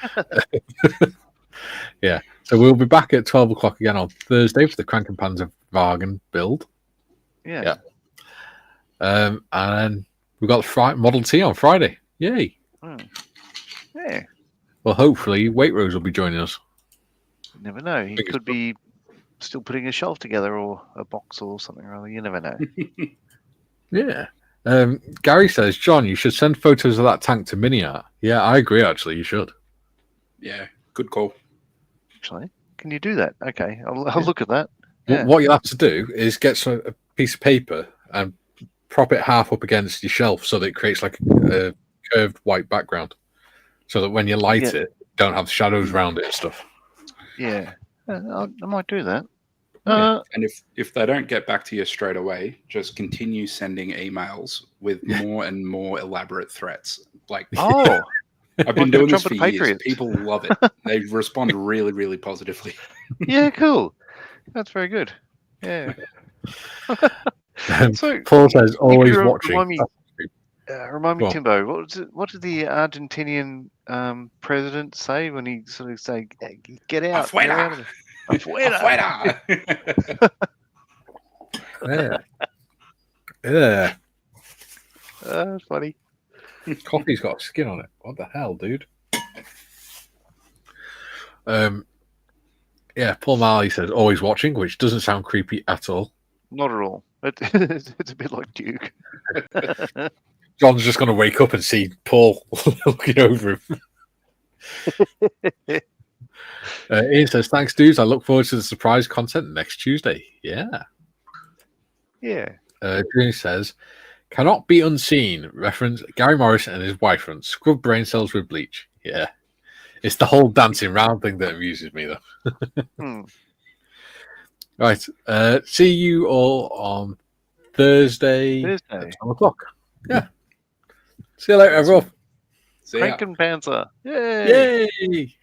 Yeah. So we'll be back at 12 o'clock again on Thursday for the Krankenpanzer Wagen build. Yeah. And we've got the Model T on Friday. Yay. Yeah. Well, hopefully Waitrose will be joining us. You never know. He could be still putting a shelf together or a box or something or other. You never know. Yeah. Gary says, John, you should send photos of that tank to Miniart. Yeah, I agree, actually. You should. Yeah, good call. Actually, can you do that? Okay, I'll look at that. Yeah. What you'll have to do is get a piece of paper and prop it half up against your shelf so that it creates like a curved white background. So that when you light it, don't have shadows around it and stuff. Yeah, I might do that. And if they don't get back to you straight away, just continue sending emails with more and more elaborate threats. Like, I've been doing this for years. People love it. They respond really, really positively. Yeah, cool. That's very good. Yeah. So Paul says, always watching. Remind me, Timbo, what did the Argentinian president say when he sort of say, "Get out, Afuera. Afuera." Yeah. That's funny. Coffee's got skin on it. What the hell, dude? Yeah, Paul Marley says, always watching, which doesn't sound creepy at all. Not at all. It's a bit like Duke. John's just going to wake up and see Paul looking over him. Ian says, thanks, dudes. I look forward to the surprise content next Tuesday. Yeah. Green says, cannot be unseen. Reference Gary Morris and his wife run scrub brain cells with bleach. Yeah. It's the whole dancing round thing that amuses me, though. Right. See you all on Thursday at 12 o'clock. Yeah. See you later, everyone. Frankenpanzer. Yay!